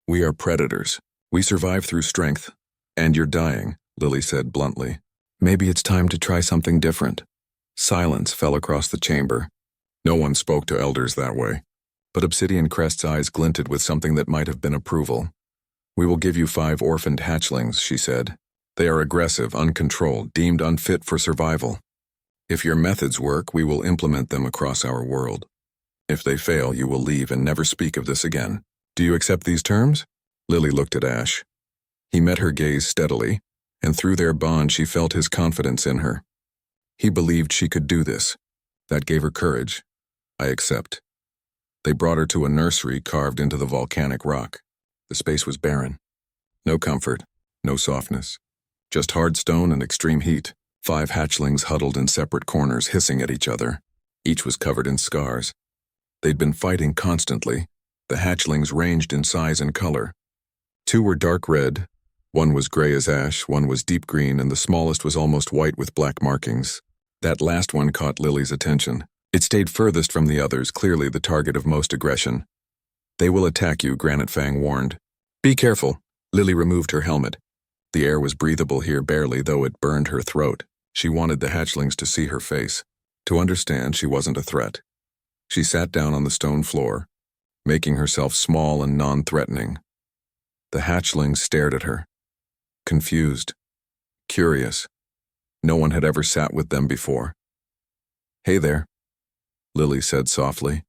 We are predators. We survive through strength. And you're dying," Lily said bluntly. "Maybe it's time to try something different." Silence fell across the chamber. No one spoke to elders that way. But Obsidian Crest's eyes glinted with something that might have been approval. "We will give you 5 orphaned hatchlings," she said. "They are aggressive, uncontrolled, deemed unfit for survival. If your methods work, we will implement them across our world. If they fail, you will leave and never speak of this again. Do you accept these terms?" Lily looked at Ash. He met her gaze steadily, and through their bond she felt his confidence in her. He believed she could do this. That gave her courage. "I accept." They brought her to a nursery carved into the volcanic rock. The space was barren. No comfort, no softness. Just hard stone and extreme heat. 5 hatchlings huddled in separate corners, hissing at each other. Each was covered in scars. They'd been fighting constantly, The hatchlings ranged in size and color. 2 were dark red, 1 was gray as ash, 1 was deep green, and the smallest was almost white with black markings. That last one caught Lily's attention. It stayed furthest from the others, clearly the target of most aggression. "They will attack you," Granite Fang warned. "Be careful." Lily removed her helmet. The air was breathable here barely, though it burned her throat. She wanted the hatchlings to see her face, to understand she wasn't a threat. She sat down on the stone floor, making herself small and non-threatening. The hatchlings stared at her, confused, curious. No one had ever sat with them before. "Hey there," Lily said softly,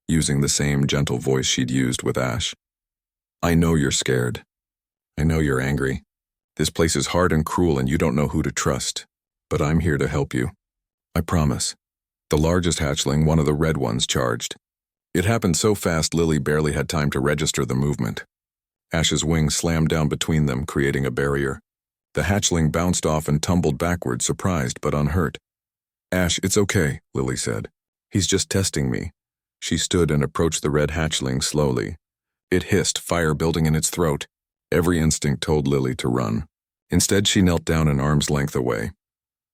using the same gentle voice she'd used with Ash. "I know you're scared. I know you're angry. This place is hard and cruel and you don't know who to trust. But I'm here to help you. I promise." The largest hatchling, one of the red ones, charged. It happened so fast Lily barely had time to register the movement. Ash's wings slammed down between them, creating a barrier. The hatchling bounced off and tumbled backward, surprised but unhurt. "Ash, it's okay," Lily said. "He's just testing me." She stood and approached the red hatchling slowly. It hissed, fire building in its throat. Every instinct told Lily to run. Instead, she knelt down an arm's length away.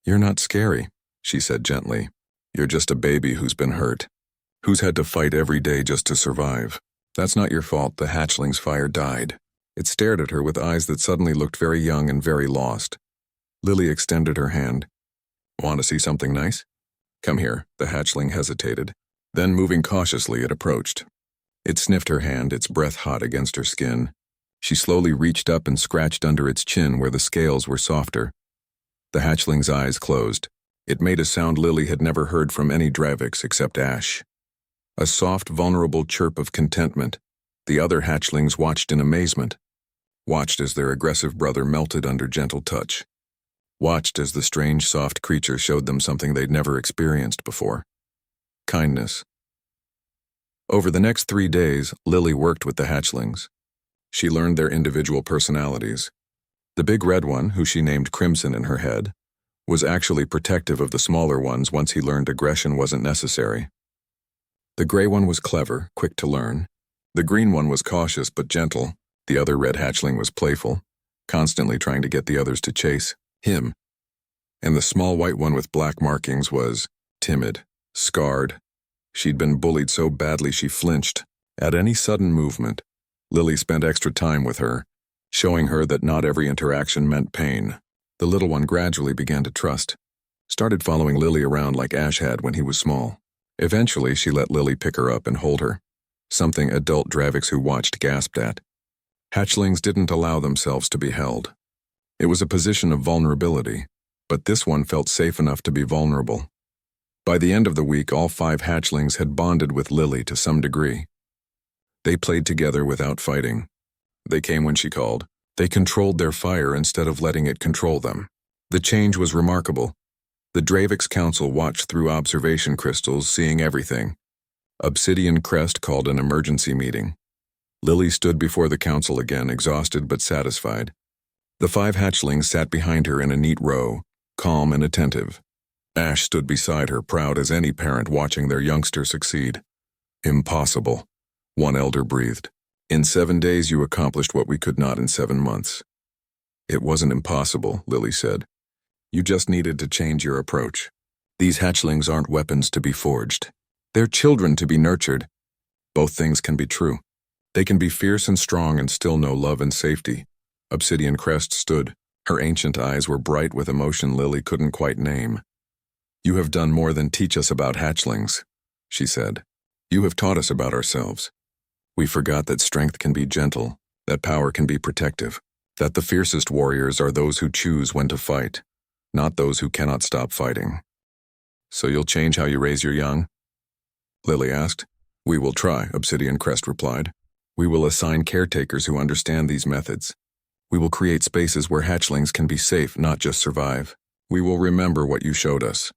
"You're not scary," she said gently. "You're just a baby who's been hurt, who's had to fight every day just to survive. That's not your fault." The hatchling's fire died. It stared at her with eyes that suddenly looked very young and very lost. Lily extended her hand. "Want to see something nice? Come here." The hatchling hesitated. Then, moving cautiously, it approached. It sniffed her hand, its breath hot against her skin. She slowly reached up and scratched under its chin where the scales were softer. The hatchling's eyes closed. It made a sound Lily had never heard from any Dravix except Ash. A soft, vulnerable chirp of contentment. The other hatchlings watched in amazement. Watched as their aggressive brother melted under gentle touch. Watched as the strange, soft creature showed them something they'd never experienced before. Kindness. Over the next 3 days, Lily worked with the hatchlings. She learned their individual personalities. The big red one, who she named Crimson in her head, was actually protective of the smaller ones once he learned aggression wasn't necessary. The gray one was clever, quick to learn. The green one was cautious but gentle. The other red hatchling was playful, constantly trying to get the others to chase him. And the small white one with black markings was timid, scarred. She'd been bullied so badly she flinched at any sudden movement. Lily spent extra time with her, showing her that not every interaction meant pain. The little one gradually began to trust, started following Lily around like Ash had when he was small. Eventually, she let Lily pick her up and hold her, something adult Dravix who watched gasped at. Hatchlings didn't allow themselves to be held. It was a position of vulnerability, but this one felt safe enough to be vulnerable. By the end of the week, all 5 hatchlings had bonded with Lily to some degree. They played together without fighting. They came when she called. They controlled their fire instead of letting it control them. The change was remarkable. The Dravix Council watched through observation crystals, seeing everything. Obsidian Crest called an emergency meeting. Lily stood before the council again, exhausted but satisfied. The 5 hatchlings sat behind her in a neat row, calm and attentive. Ash stood beside her, proud as any parent watching their youngster succeed. "Impossible," one elder breathed. "In 7 days you accomplished what we could not in 7 months." "It wasn't impossible," Lily said. "You just needed to change your approach. These hatchlings aren't weapons to be forged. They're children to be nurtured. Both things can be true. They can be fierce and strong and still know love and safety." Obsidian Crest stood. Her ancient eyes were bright with emotion Lily couldn't quite name. "You have done more than teach us about hatchlings," she said. "You have taught us about ourselves. We forgot that strength can be gentle, that power can be protective, that the fiercest warriors are those who choose when to fight, not those who cannot stop fighting." "So you'll change how you raise your young?" Lily asked. "We will try," Obsidian Crest replied. "We will assign caretakers who understand these methods. We will create spaces where hatchlings can be safe, not just survive. We will remember what you showed us."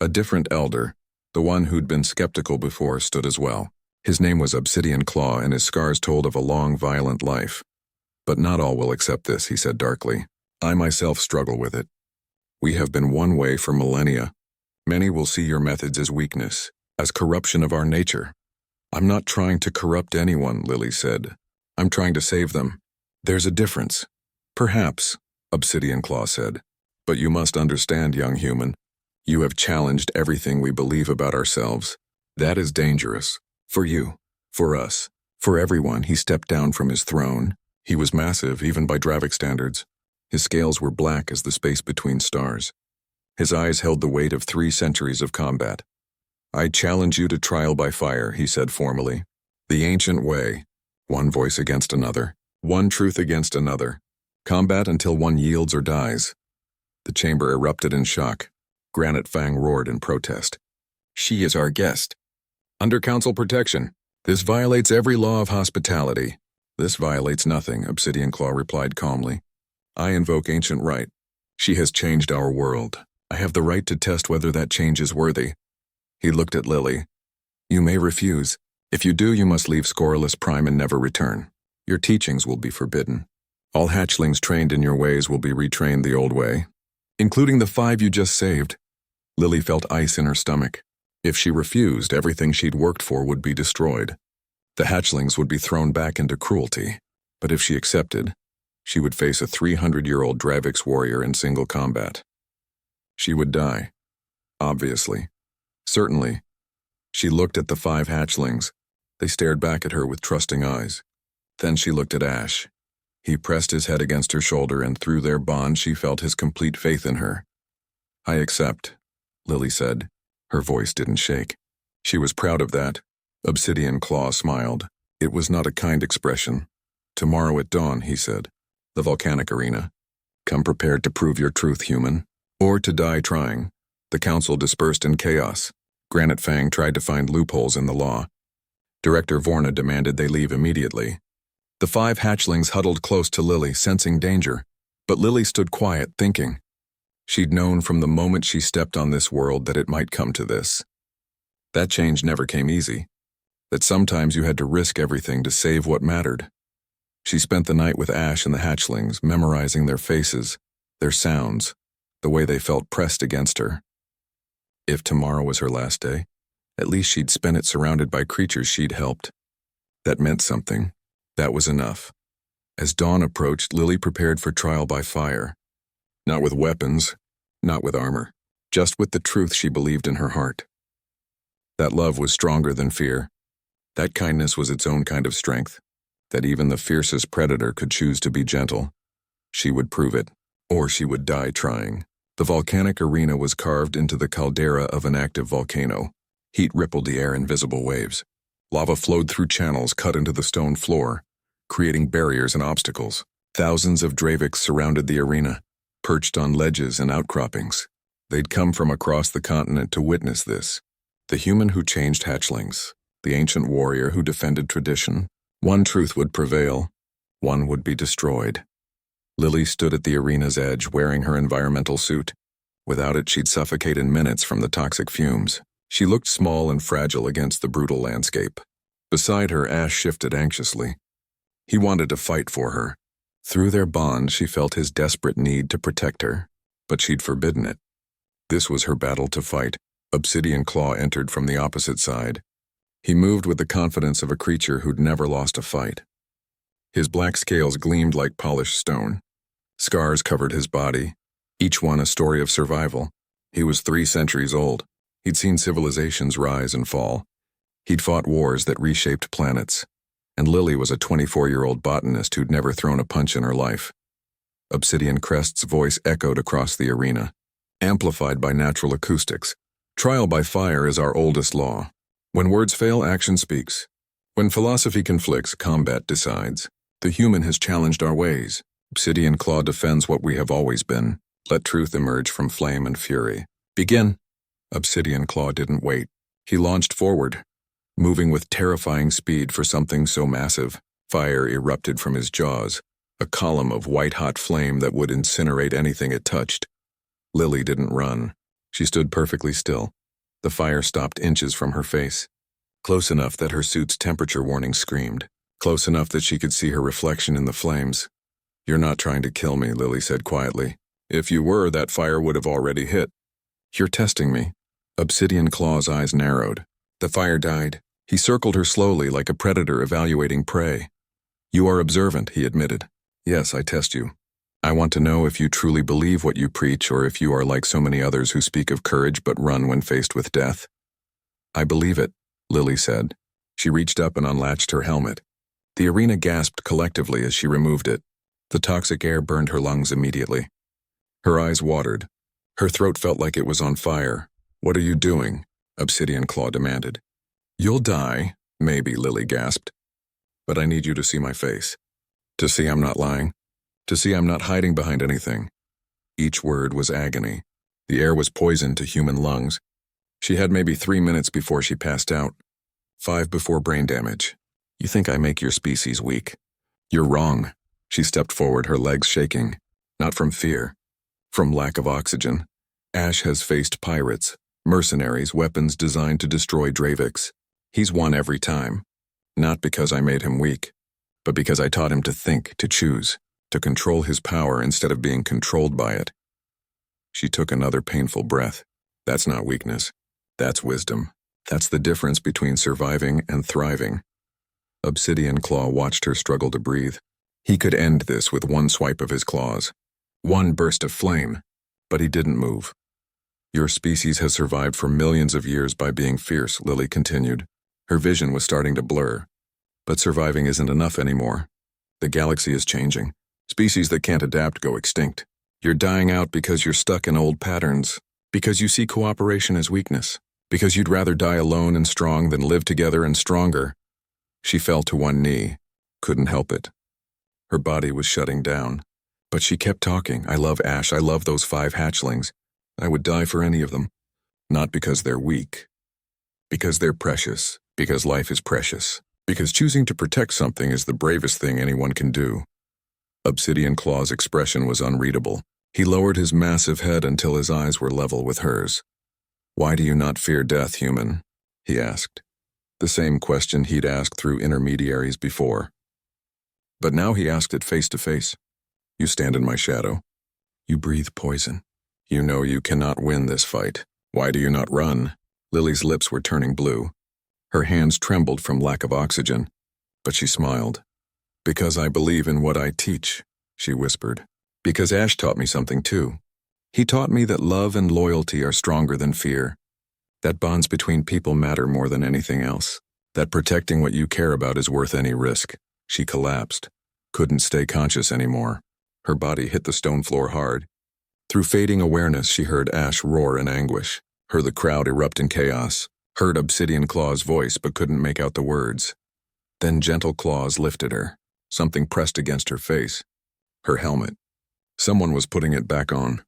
A different elder, the one who'd been skeptical before, stood as well. His name was Obsidian Claw, and his scars told of a long, violent life. "But not all will accept this," he said darkly. "I myself struggle with it. We have been one way for millennia. Many will see your methods as weakness, as corruption of our nature. I'm not trying to corrupt anyone, Lily said. I'm trying to save them. There's a difference. Perhaps, Obsidian Claw said. But you must understand, young human. You have challenged everything we believe about ourselves. That is dangerous. For you. For us. For everyone. He stepped down from his throne. He was massive, even by Dravik standards. His scales were black as the space between stars. His eyes held the weight of 3 centuries of combat. I challenge you to trial by fire, he said formally. The ancient way. One voice against another. One truth against another. Combat until one yields or dies. The chamber erupted in shock. Granite Fang roared in protest. She is our guest. Under council protection. This violates every law of hospitality. This violates nothing, Obsidian Claw replied calmly. I invoke ancient right. She has changed our world. I have the right to test whether that change is worthy. He looked at Lily. You may refuse. If you do, you must leave Scoreless Prime and never return. Your teachings will be forbidden. All hatchlings trained in your ways will be retrained the old way, including the 5 you just saved. Lily felt ice in her stomach. If she refused, everything she'd worked for would be destroyed. The hatchlings would be thrown back into cruelty. But if she accepted, she would face a 300-year-old Dravix warrior in single combat. She would die. Obviously. Certainly. She looked at the 5 hatchlings. They stared back at her with trusting eyes. Then she looked at Ash. He pressed his head against her shoulder, and through their bond she felt his complete faith in her. I accept, Lily said. Her voice didn't shake. She was proud of that. Obsidian Claw smiled. It was not a kind expression. Tomorrow at dawn, he said. The volcanic arena. Come prepared to prove your truth, human. Or to die trying. The council dispersed in chaos. Granite Fang tried to find loopholes in the law. Director Vorna demanded they leave immediately. The 5 hatchlings huddled close to Lily, sensing danger. But Lily stood quiet, thinking. She'd known from the moment she stepped on this world that it might come to this. That change never came easy. That sometimes you had to risk everything to save what mattered. She spent the night with Ash and the hatchlings, memorizing their faces, their sounds, the way they felt pressed against her. If tomorrow was her last day, at least she'd spent it surrounded by creatures she'd helped. That meant something. That was enough. As dawn approached, Lily prepared for trial by fire. Not with weapons, not with armor, just with the truth she believed in her heart. That love was stronger than fear. That kindness was its own kind of strength. That even the fiercest predator could choose to be gentle. She would prove it, or she would die trying. The volcanic arena was carved into the caldera of an active volcano. Heat rippled the air in visible waves. Lava flowed through channels cut into the stone floor, creating barriers and obstacles. Thousands of Draviks surrounded the arena, perched on ledges and outcroppings. They'd come from across the continent to witness this. The human who changed hatchlings, the ancient warrior who defended tradition. One truth would prevail, one would be destroyed. Lily stood at the arena's edge wearing her environmental suit. Without it, she'd suffocate in minutes from the toxic fumes. She looked small and fragile against the brutal landscape. Beside her, Ash shifted anxiously. He wanted to fight for her. Through their bond, she felt his desperate need to protect her, but she'd forbidden it. This was her battle to fight. Obsidian Claw entered from the opposite side. He moved with the confidence of a creature who'd never lost a fight. His black scales gleamed like polished stone. Scars covered his body, each one a story of survival. He was 3 centuries old. He'd seen civilizations rise and fall. He'd fought wars that reshaped planets. And Lily was a 24-year-old botanist who'd never thrown a punch in her life. Obsidian Crest's voice echoed across the arena, amplified by natural acoustics. Trial by fire is our oldest law. When words fail, action speaks. When philosophy conflicts, combat decides. The human has challenged our ways. Obsidian Claw defends what we have always been. Let truth emerge from flame and fury. Begin. Obsidian Claw didn't wait. He launched forward, moving with terrifying speed for something so massive. Fire erupted from his jaws, a column of white-hot flame that would incinerate anything it touched. Lily didn't run. She stood perfectly still. The fire stopped inches from her face, close enough that her suit's temperature warning screamed, close enough that she could see her reflection in the flames. You're not trying to kill me, Lily said quietly. If you were, that fire would have already hit. You're testing me. Obsidian Claw's eyes narrowed. The fire died. He circled her slowly like a predator evaluating prey. You are observant, he admitted. Yes, I test you. I want to know if you truly believe what you preach or if you are like so many others who speak of courage but run when faced with death. I believe it, Lily said. She reached up and unlatched her helmet. The arena gasped collectively as she removed it. The toxic air burned her lungs immediately. Her eyes watered. Her throat felt like it was on fire. What are you doing? Obsidian Claw demanded. You'll die, maybe, Lily gasped. But I need you to see my face. To see I'm not lying. To see I'm not hiding behind anything. Each word was agony. The air was poison to human lungs. She had maybe 3 minutes before she passed out. 5 before brain damage. You think I make your species weak? You're wrong. She stepped forward, her legs shaking. Not from fear. From lack of oxygen. Ash has faced pirates, mercenaries, weapons designed to destroy Dravix. He's won every time. Not because I made him weak, but because I taught him to think, to choose, to control his power instead of being controlled by it. She took another painful breath. That's not weakness. That's wisdom. That's the difference between surviving and thriving. Obsidian Claw watched her struggle to breathe. He could end this with one swipe of his claws. One burst of flame. But he didn't move. Your species has survived for millions of years by being fierce, Lily continued. Her vision was starting to blur. But surviving isn't enough anymore. The galaxy is changing. Species that can't adapt go extinct. You're dying out because you're stuck in old patterns. Because you see cooperation as weakness. Because you'd rather die alone and strong than live together and stronger. She fell to one knee. Couldn't help it. Her body was shutting down. But she kept talking. I love Ash. I love those 5 hatchlings. I would die for any of them. Not because they're weak. Because they're precious. Because life is precious. Because choosing to protect something is the bravest thing anyone can do. Obsidian Claw's expression was unreadable. He lowered his massive head until his eyes were level with hers. Why do you not fear death, human? He asked. The same question he'd asked through intermediaries before. But now he asked it face to face. You stand in my shadow. You breathe poison. You know you cannot win this fight. Why do you not run? Lily's lips were turning blue. Her hands trembled from lack of oxygen, but she smiled. Because I believe in what I teach, she whispered. Because Ash taught me something too. He taught me that love and loyalty are stronger than fear. That bonds between people matter more than anything else. That protecting what you care about is worth any risk. She collapsed. Couldn't stay conscious anymore. Her body hit the stone floor hard. Through fading awareness, she heard Ash roar in anguish. Heard the crowd erupt in chaos. Heard Obsidian Claw's voice but couldn't make out the words. Then gentle claws lifted her. Something pressed against her face. Her helmet. Someone was putting it back on.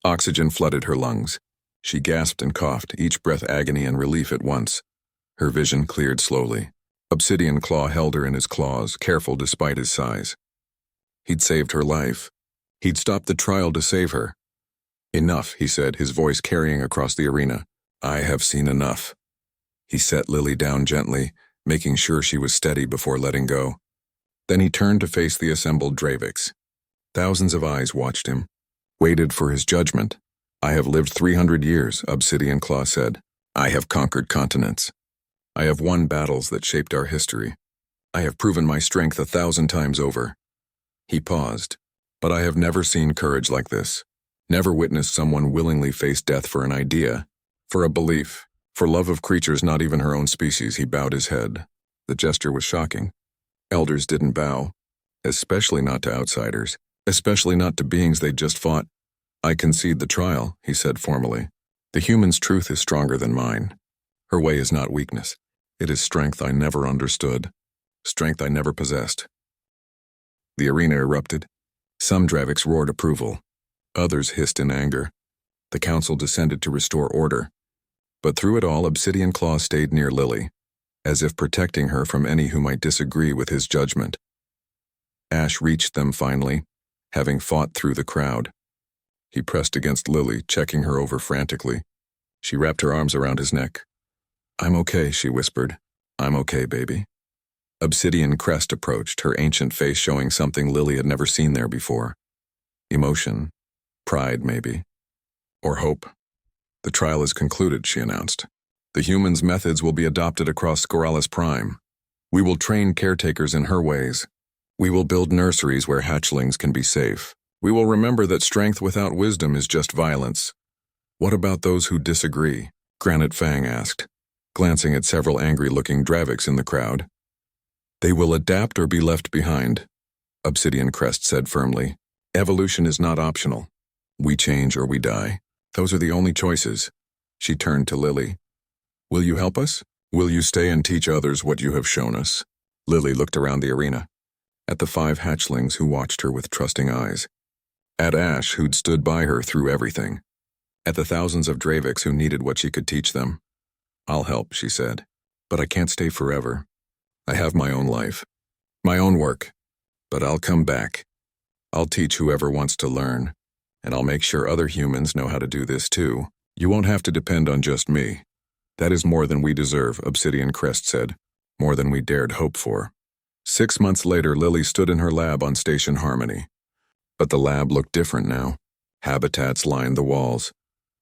Oxygen flooded her lungs. She gasped and coughed, each breath agony and relief at once. Her vision cleared slowly. Obsidian Claw held her in his claws, careful despite his size. He'd saved her life. He'd stopped the trial to save her. Enough, he said, his voice carrying across the arena. I have seen enough. He set Lily down gently, making sure she was steady before letting go. Then he turned to face the assembled Dravix. Thousands of eyes watched him, waited for his judgment. I have lived 300 years, Obsidian Claw said. I have conquered continents. I have won battles that shaped our history. I have proven my strength 1,000 times over. He paused. But I have never seen courage like this. Never witnessed someone willingly face death for an idea, for a belief, for love of creatures not even her own species. He bowed his head. The gesture was shocking. Elders didn't bow, especially not to outsiders, especially not to beings they'd just fought. I concede the trial, he said formally. The human's truth is stronger than mine. Her way is not weakness. It is strength I never understood, strength I never possessed. The arena erupted. Some Dravix roared approval. Others hissed in anger. The council descended to restore order. But through it all, Obsidian Claw stayed near Lily, as if protecting her from any who might disagree with his judgment. Ash reached them finally, having fought through the crowd. He pressed against Lily, checking her over frantically. She wrapped her arms around his neck. I'm okay, she whispered. I'm okay, baby. Obsidian Crest approached, her ancient face showing something Lily had never seen there before. Emotion. Pride, maybe. Or hope. The trial is concluded, she announced. The humans' methods will be adopted across Scoralis Prime. We will train caretakers in her ways. We will build nurseries where hatchlings can be safe. We will remember that strength without wisdom is just violence. What about those who disagree? Granite Fang asked, glancing at several angry-looking Draviks in the crowd. They will adapt or be left behind, Obsidian Crest said firmly. Evolution is not optional. We change or we die. Those are the only choices. She turned to Lily. Will you help us? Will you stay and teach others what you have shown us? Lily looked around the arena, at the 5 hatchlings who watched her with trusting eyes, at Ash who'd stood by her through everything, at the thousands of Draviks who needed what she could teach them. I'll help, she said, but I can't stay forever. I have my own life, my own work, but I'll come back. I'll teach whoever wants to learn, and I'll make sure other humans know how to do this too. You won't have to depend on just me. That is more than we deserve, Obsidian Crest said, more than we dared hope for. 6 months later, Lily stood in her lab on Station Harmony. But the lab looked different now. Habitats lined the walls,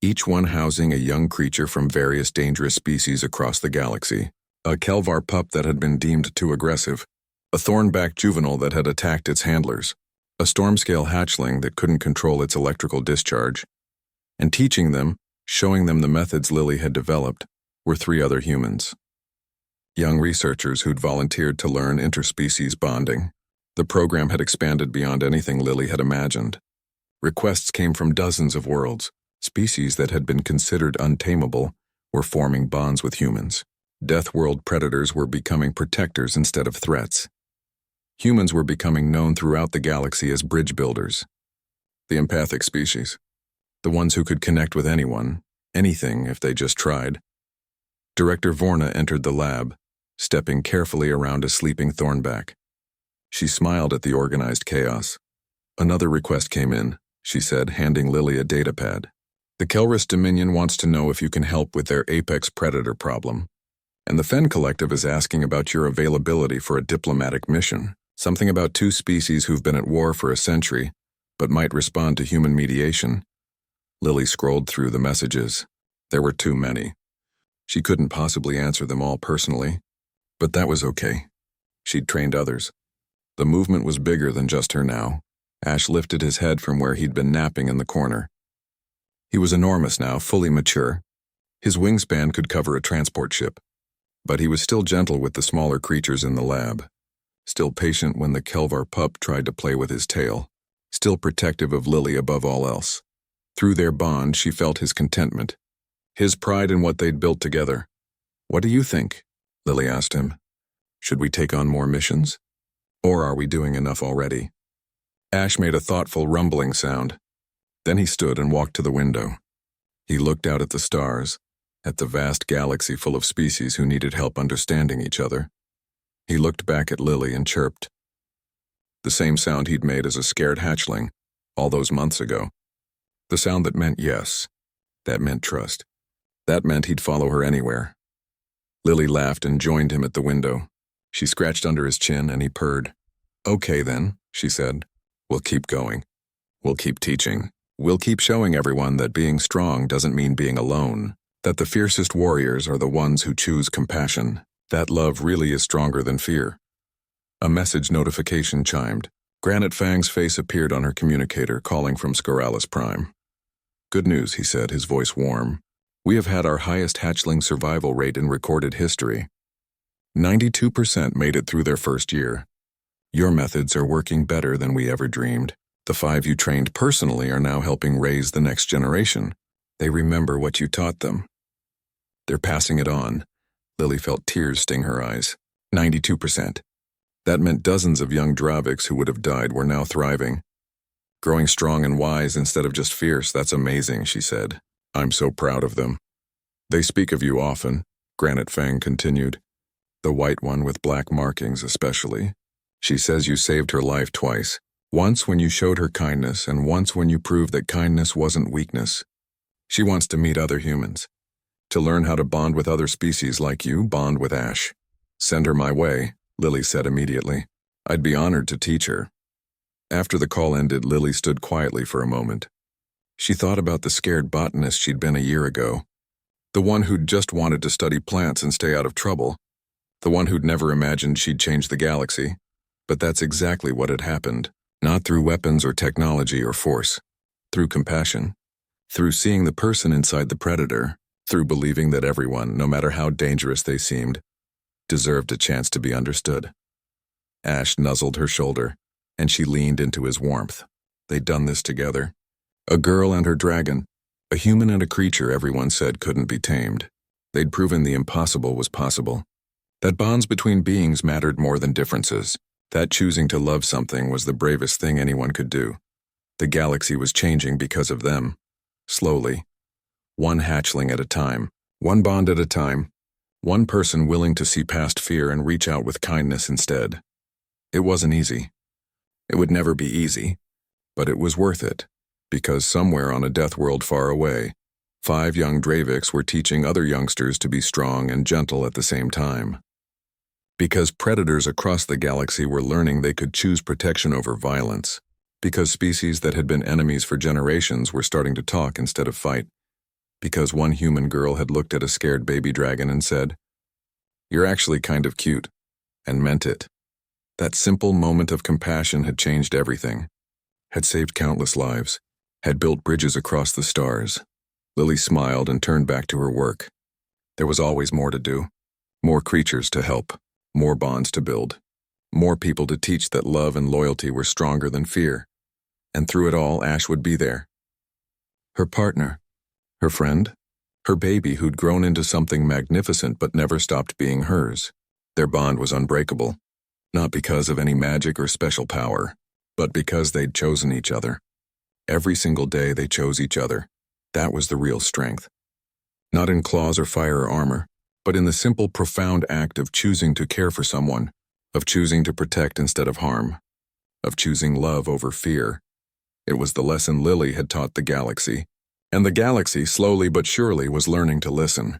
each one housing a young creature from various dangerous species across the galaxy. A Kelvar pup that had been deemed too aggressive, a thornback juvenile that had attacked its handlers, a storm-scale hatchling that couldn't control its electrical discharge. And teaching them, showing them the methods Lily had developed, were 3 other humans. Young researchers who'd volunteered to learn interspecies bonding. The program had expanded beyond anything Lily had imagined. Requests came from dozens of worlds. Species that had been considered untamable were forming bonds with humans. Death World predators were becoming protectors instead of threats. Humans were becoming known throughout the galaxy as bridge builders. The empathic species. The ones who could connect with anyone, anything if they just tried. Director Vorna entered the lab, stepping carefully around a sleeping thornback. She smiled at the organized chaos. Another request came in, she said, handing Lily a datapad. The Kelris Dominion wants to know if you can help with their apex predator problem. And the Fen Collective is asking about your availability for a diplomatic mission. Something about 2 species who've been at war for a century, but might respond to human mediation. Lily scrolled through the messages. There were too many. She couldn't possibly answer them all personally, but that was okay. She'd trained others. The movement was bigger than just her now. Ash lifted his head from where he'd been napping in the corner. He was enormous now, fully mature. His wingspan could cover a transport ship. But he was still gentle with the smaller creatures in the lab. Still patient when the Kelvar pup tried to play with his tail. Still protective of Lily above all else. Through their bond, she felt his contentment. His pride in what they'd built together. What do you think? Lily asked him. Should we take on more missions? Or are we doing enough already? Ash made a thoughtful rumbling sound. Then he stood and walked to the window. He looked out at the stars, at the vast galaxy full of species who needed help understanding each other. He looked back at Lily and chirped. The same sound he'd made as a scared hatchling, all those months ago. The sound that meant yes. That meant trust. That meant he'd follow her anywhere. Lily laughed and joined him at the window. She scratched under his chin and he purred. Okay then, she said. We'll keep going. We'll keep teaching. We'll keep showing everyone that being strong doesn't mean being alone. That the fiercest warriors are the ones who choose compassion. That love really is stronger than fear. A message notification chimed. Granite Fang's face appeared on her communicator, calling from Scoralis Prime. Good news, he said, his voice warm. We have had our highest hatchling survival rate in recorded history. 92% made it through their first year. Your methods are working better than we ever dreamed. The 5 you trained personally are now helping raise the next generation. They remember what you taught them. They're passing it on. Lily felt tears sting her eyes. 92%. That meant dozens of young Draviks who would have died were now thriving. Growing strong and wise instead of just fierce, that's amazing, she said. I'm so proud of them. They speak of you often, Granite Fang continued. The white one with black markings especially. She says you saved her life twice. Once when you showed her kindness, and once when you proved that kindness wasn't weakness. She wants to meet other humans. To learn how to bond with other species like you, bond with Ash. Send her my way, Lily said immediately. I'd be honored to teach her. After the call ended, Lily stood quietly for a moment. She thought about the scared botanist she'd been a year ago. The one who'd just wanted to study plants and stay out of trouble. The one who'd never imagined she'd change the galaxy. But that's exactly what had happened. Not through weapons or technology or force. Through compassion. Through seeing the person inside the predator. Through believing that everyone, no matter how dangerous they seemed, deserved a chance to be understood. Ash nuzzled her shoulder, and she leaned into his warmth. They'd done this together. A girl and her dragon. A human and a creature everyone said couldn't be tamed. They'd proven the impossible was possible. That bonds between beings mattered more than differences. That choosing to love something was the bravest thing anyone could do. The galaxy was changing because of them. Slowly. One hatchling at a time. One bond at a time. One person willing to see past fear and reach out with kindness instead. It wasn't easy. It would never be easy. But it was worth it. Because somewhere on a death world far away, 5 young Draviks were teaching other youngsters to be strong and gentle at the same time. Because predators across the galaxy were learning they could choose protection over violence. Because species that had been enemies for generations were starting to talk instead of fight. Because one human girl had looked at a scared baby dragon and said, "You're actually kind of cute," and meant it. That simple moment of compassion had changed everything. Had saved countless lives. Had built bridges across the stars. Lily smiled and turned back to her work. There was always more to do. More creatures to help. More bonds to build. More people to teach that love and loyalty were stronger than fear. And through it all, Ash would be there. Her partner. Her friend. Her baby who'd grown into something magnificent but never stopped being hers. Their bond was unbreakable. Not because of any magic or special power, but because they'd chosen each other. Every single day they chose each other. That was the real strength. Not in claws or fire or armor, but in the simple, profound act of choosing to care for someone, of choosing to protect instead of harm, of choosing love over fear. It was the lesson Lily had taught the galaxy, and the galaxy, slowly but surely, was learning to listen.